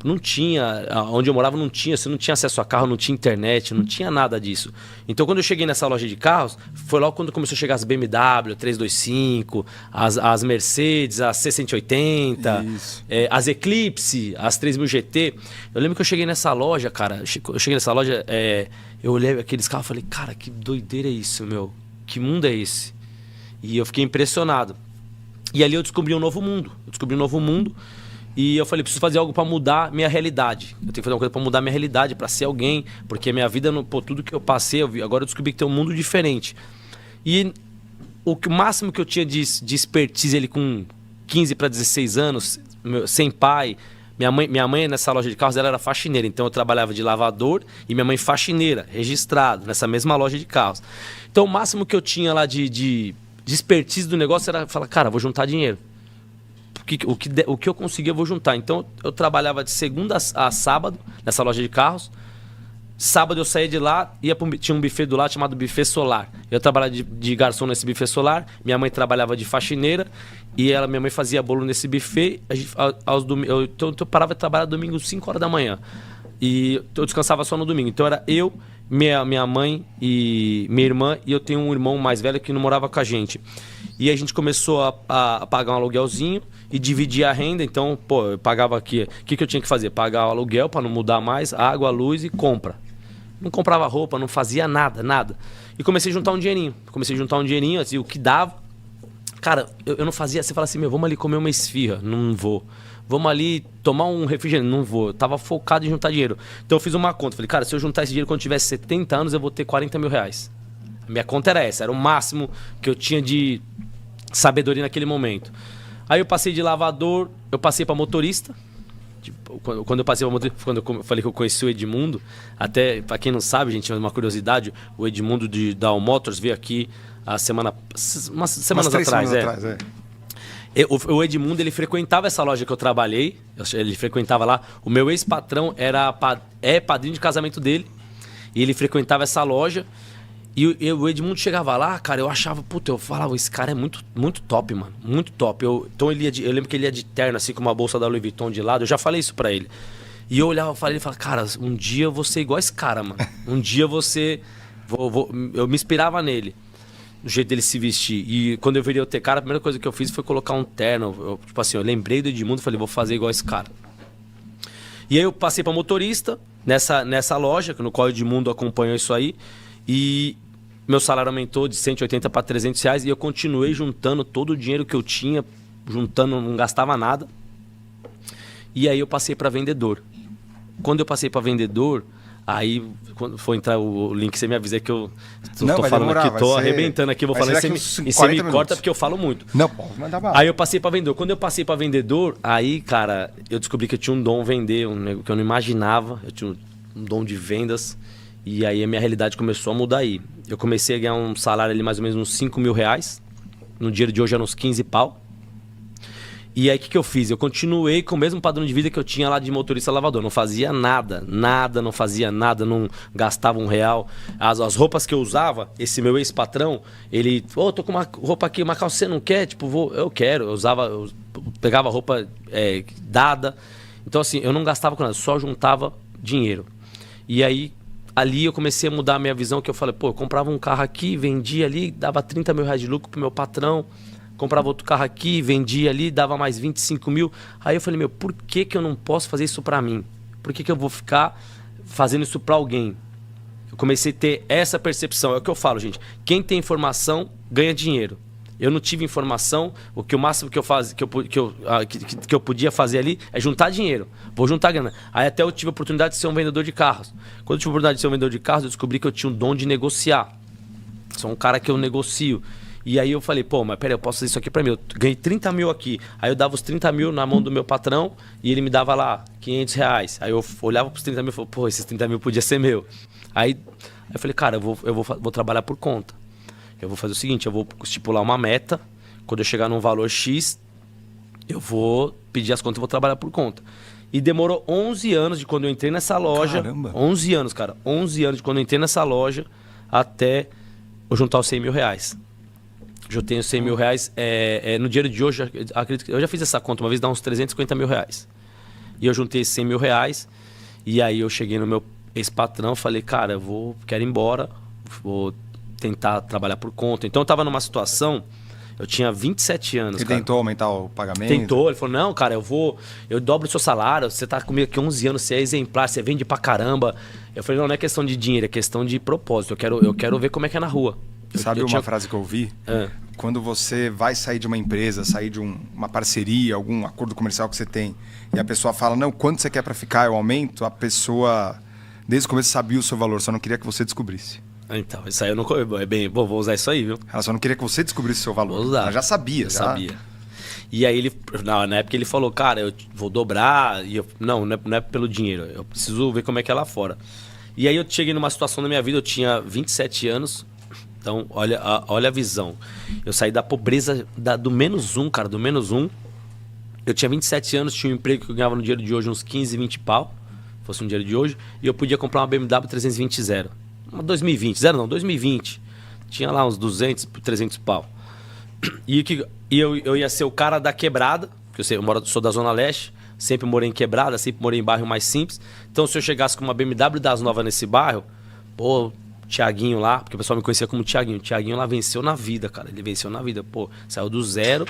Speaker 10: não tinha, onde eu morava não tinha, você não tinha acesso a carro, não tinha internet, não tinha nada disso. Então, quando eu cheguei nessa loja de carros, foi logo quando começou a chegar as BMW 325, as Mercedes, as C180, as Eclipse, as 3000 GT. Eu lembro que eu cheguei nessa loja, cara, eu olhei aqueles carros e falei, cara, que doideira é isso, meu? Que mundo é esse? E eu fiquei impressionado. E ali eu descobri um novo mundo. E eu falei, preciso fazer algo para mudar minha realidade. Eu tenho que fazer uma coisa para mudar minha realidade, para ser alguém, porque a minha vida, tudo que eu passei, agora eu descobri que tem um mundo diferente. E o máximo que eu tinha de expertise ali com 15 para 16 anos, sem pai. Minha mãe nessa loja de carros, ela era faxineira, então eu trabalhava de lavador e minha mãe faxineira, registrado nessa mesma loja de carros. Então o máximo que eu tinha lá de expertise do negócio era falar, cara, vou juntar dinheiro. O que eu conseguia eu vou juntar. Então eu trabalhava de segunda a sábado nessa loja de carros. Sábado eu saía de lá, tinha um buffet do lado chamado Buffet Solar. Eu trabalhava de garçom nesse buffet solar, minha mãe trabalhava de faxineira e minha mãe fazia bolo nesse buffet. Eu parava de trabalhar domingo 5 horas da manhã e eu descansava só no domingo. Então era eu, minha mãe e minha irmã, e eu tenho um irmão mais velho que não morava com a gente. E a gente começou a pagar um aluguelzinho e dividir a renda. Então, eu pagava aqui. O que eu tinha que fazer? Pagar o aluguel para não mudar mais, água, luz e compra. Não comprava roupa, não fazia nada. E comecei a juntar um dinheirinho. Assim, o que dava. Cara, eu não fazia... Você fala assim, vamos ali comer uma esfirra. Não vou. Vamos ali tomar um refrigerante. Não vou. Eu tava focado em juntar dinheiro. Então eu fiz uma conta. Falei, cara, se eu juntar esse dinheiro quando eu tivesse 70 anos, eu vou ter 40 mil reais. A minha conta era essa. Era o máximo que eu tinha de sabedoria naquele momento. Aí eu passei de lavador, eu passei para motorista. Tipo, quando eu passei para motorista, quando eu falei que eu conheci o Edmundo, até para quem não sabe, gente, uma curiosidade, o Edmundo da All Motors veio aqui umas semanas atrás. O Edmundo, ele frequentava essa loja que eu trabalhei, ele frequentava lá. O meu ex-patrão é padrinho de casamento dele, e ele frequentava essa loja. E o Edmundo chegava lá, cara, eu achava, eu falava, esse cara é muito, muito top, mano, muito top. Então eu lembro que ele ia de terno, assim, com uma bolsa da Louis Vuitton de lado, eu já falei isso pra ele. E eu olhava e falava, cara, um dia eu vou ser igual esse cara, mano. Um dia eu me inspirava nele, no jeito dele se vestir. E quando eu virei o cara, a primeira coisa que eu fiz foi colocar um terno. Eu lembrei do Edmundo e falei, vou fazer igual esse cara. E aí eu passei pra motorista, nessa loja, no qual o Edmundo acompanhou isso aí. E meu salário aumentou de 180 para 300 reais e eu continuei juntando todo o dinheiro que eu tinha, não gastava nada. E aí eu passei para vendedor. Quando eu passei para vendedor, aí quando for entrar o link, você me avisa que eu tô falando aqui, tô arrebentando aqui, vou falar e você me corta porque eu falo muito.
Speaker 1: Não, pode mandar bala.
Speaker 10: Aí eu passei para vendedor. Quando eu passei para vendedor, aí, cara, eu descobri que eu tinha um dom vender, que eu não imaginava, eu tinha um dom de vendas. E aí a minha realidade começou a mudar aí. Eu comecei a ganhar um salário ali mais ou menos uns 5 mil reais. No dia de hoje eram uns 15 pau. E aí o que eu fiz? Eu continuei com o mesmo padrão de vida que eu tinha lá de motorista lavador. Não fazia nada, não fazia nada, não gastava R$1. As roupas que eu usava, esse meu ex-patrão, ele... tô com uma roupa aqui, uma calça, você não quer? Eu quero. Eu pegava roupa dada. Então assim, eu não gastava com nada, só juntava dinheiro. E aí... Ali eu comecei a mudar a minha visão, que eu falei, eu comprava um carro aqui, vendia ali, dava 30 mil reais de lucro pro meu patrão. Comprava outro carro aqui, vendia ali, dava mais 25 mil. Aí eu falei, por que eu não posso fazer isso pra mim? Por que eu vou ficar fazendo isso pra alguém? Eu comecei a ter essa percepção. É o que eu falo, gente. Quem tem informação, ganha dinheiro. Eu não tive informação, o máximo que eu podia fazer ali é juntar dinheiro. Vou juntar grana. Aí até eu tive a oportunidade de ser um vendedor de carros. Quando eu tive a oportunidade de ser um vendedor de carros, eu descobri que eu tinha um dom de negociar. Sou um cara que eu negocio. E aí eu falei, mas peraí, eu posso fazer isso aqui pra mim. Eu ganhei 30 mil aqui. Aí eu dava os 30 mil na mão do meu patrão e ele me dava lá 500 reais. Aí eu olhava pros 30 mil e falei, esses 30 mil podia ser meu. Aí eu falei, cara, eu vou trabalhar por conta. Eu vou fazer o seguinte, eu vou estipular uma meta. Quando eu chegar num valor X, eu vou pedir as contas e vou trabalhar por conta. E demorou 11 anos de quando eu entrei nessa loja.
Speaker 1: Caramba.
Speaker 10: 11 anos, cara. 11 anos de quando eu entrei nessa loja até eu juntar os 100 mil reais. Eu tenho 100 mil reais. No dia de hoje, acredito que eu já fiz essa conta uma vez, dá uns 350 mil reais. E eu juntei 100 mil reais. E aí eu cheguei no meu ex-patrão, falei, cara, quero ir embora, vou tentar trabalhar por conta. Então eu tava numa situação, eu tinha 27 anos.
Speaker 1: Ele tentou aumentar o pagamento?
Speaker 10: Tentou, ele falou, não, cara, eu dobro o seu salário, você tá comigo aqui 11 anos, você é exemplar, você vende pra caramba. Eu falei, não é questão de dinheiro, é questão de propósito, eu quero ver como é que é na rua.
Speaker 1: Sabe uma frase que eu ouvi? Quando você vai sair de uma empresa, sair de uma parceria, algum acordo comercial que você tem, e a pessoa fala, não, quanto você quer pra ficar, eu aumento, a pessoa, desde o começo, sabia o seu valor, só não queria que você descobrisse.
Speaker 10: Então, isso aí eu não... vou usar isso aí, viu?
Speaker 1: Ela só não queria que você descobrisse o seu valor.
Speaker 10: Vou usar.
Speaker 1: Ela já sabia.
Speaker 10: Sabia. E aí, na época, ele falou, cara, eu vou dobrar. E não é pelo dinheiro. Eu preciso ver como é que é lá fora. E aí eu cheguei numa situação na minha vida, eu tinha 27 anos. Então, olha a visão. Eu saí da pobreza do -1, cara, do -1. Eu tinha 27 anos, tinha um emprego que eu ganhava no dinheiro de hoje uns 15, 20 pau. Fosse um dinheiro de hoje. E eu podia comprar uma BMW 320 zero. 2020. Tinha lá uns 200, 300 pau. E eu ia ser o cara da quebrada, porque eu sou da Zona Leste, sempre morei em quebrada, sempre morei em bairro mais simples. Então se eu chegasse com uma BMW das novas nesse bairro, Thiaguinho lá, porque o pessoal me conhecia como Thiaguinho. O Thiaguinho lá venceu na vida, cara. Ele venceu na vida. Saiu do zero,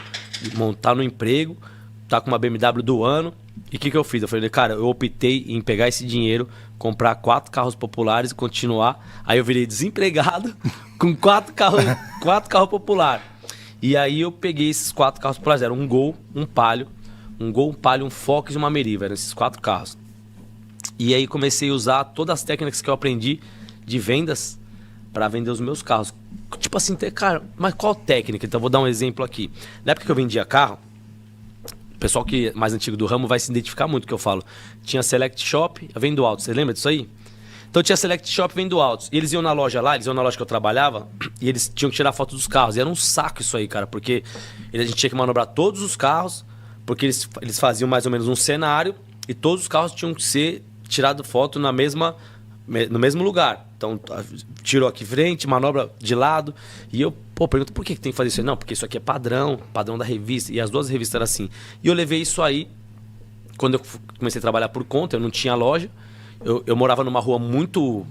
Speaker 10: montar no emprego, tá com uma BMW do ano. E o que eu fiz? Eu falei, cara, eu optei em pegar esse dinheiro, comprar 4 carros populares e continuar. Aí eu virei desempregado com 4 carros populares. E aí eu peguei esses 4 carros por zero. Um Gol, um Palio, um Focus e uma Meriva. Eram esses 4 carros. E aí comecei a usar todas as técnicas que eu aprendi de vendas para vender os meus carros. Tipo assim, cara, mas qual técnica? Então eu vou dar um exemplo aqui. Na época que eu vendia carro, o pessoal que é mais antigo do ramo vai se identificar muito que eu falo. Tinha Select Shop, Vendo Autos. Você lembra disso aí? Então tinha Select Shop, Vendo Autos. E eles iam na loja lá, eles iam na loja que eu trabalhava, e eles tinham que tirar foto dos carros. E era um saco isso aí, cara, porque a gente tinha que manobrar todos os carros, porque eles faziam mais ou menos um cenário, e todos os carros tinham que ser tirado foto no mesmo lugar. Então, tirou aqui frente, manobra de lado. E eu, pergunto, por que tem que fazer isso aí? Não, porque isso aqui é padrão da revista. E as 2 revistas eram assim. E eu levei isso aí, quando eu comecei a trabalhar por conta, eu não tinha loja. Eu morava numa rua muito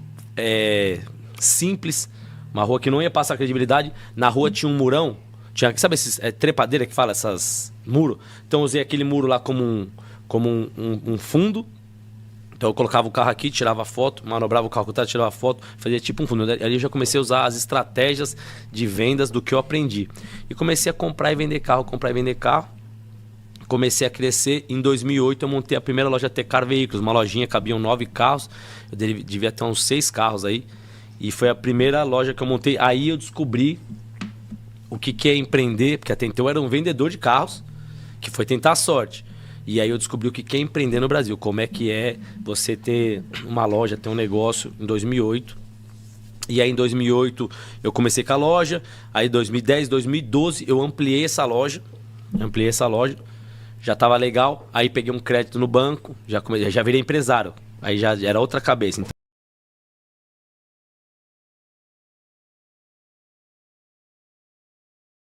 Speaker 10: simples, uma rua que não ia passar credibilidade. Na rua tinha um murão, sabe esses trepadeira que fala, essas muro? Então eu usei aquele muro lá como um fundo. Então eu colocava o carro aqui, tirava foto, manobrava o carro com o tirava foto, fazia tipo um fundo. Ali eu já comecei a usar as estratégias de vendas do que eu aprendi. E comecei a comprar e vender carro. Comecei a crescer. Em 2008 eu montei a primeira loja Tecar Veículos. Uma lojinha, cabiam 9 carros. Eu devia ter uns 6 carros aí. E foi a primeira loja que eu montei. Aí eu descobri o que é empreender. Porque até então eu era um vendedor de carros, que foi tentar a sorte. E aí eu descobri o que é empreender no Brasil. Como é que é você ter uma loja, ter um negócio em 2008. E aí em 2008 eu comecei com a loja. Aí em 2010, 2012 eu ampliei essa loja. Já estava legal. Aí peguei um crédito no banco. Já virei empresário. Aí já era outra cabeça.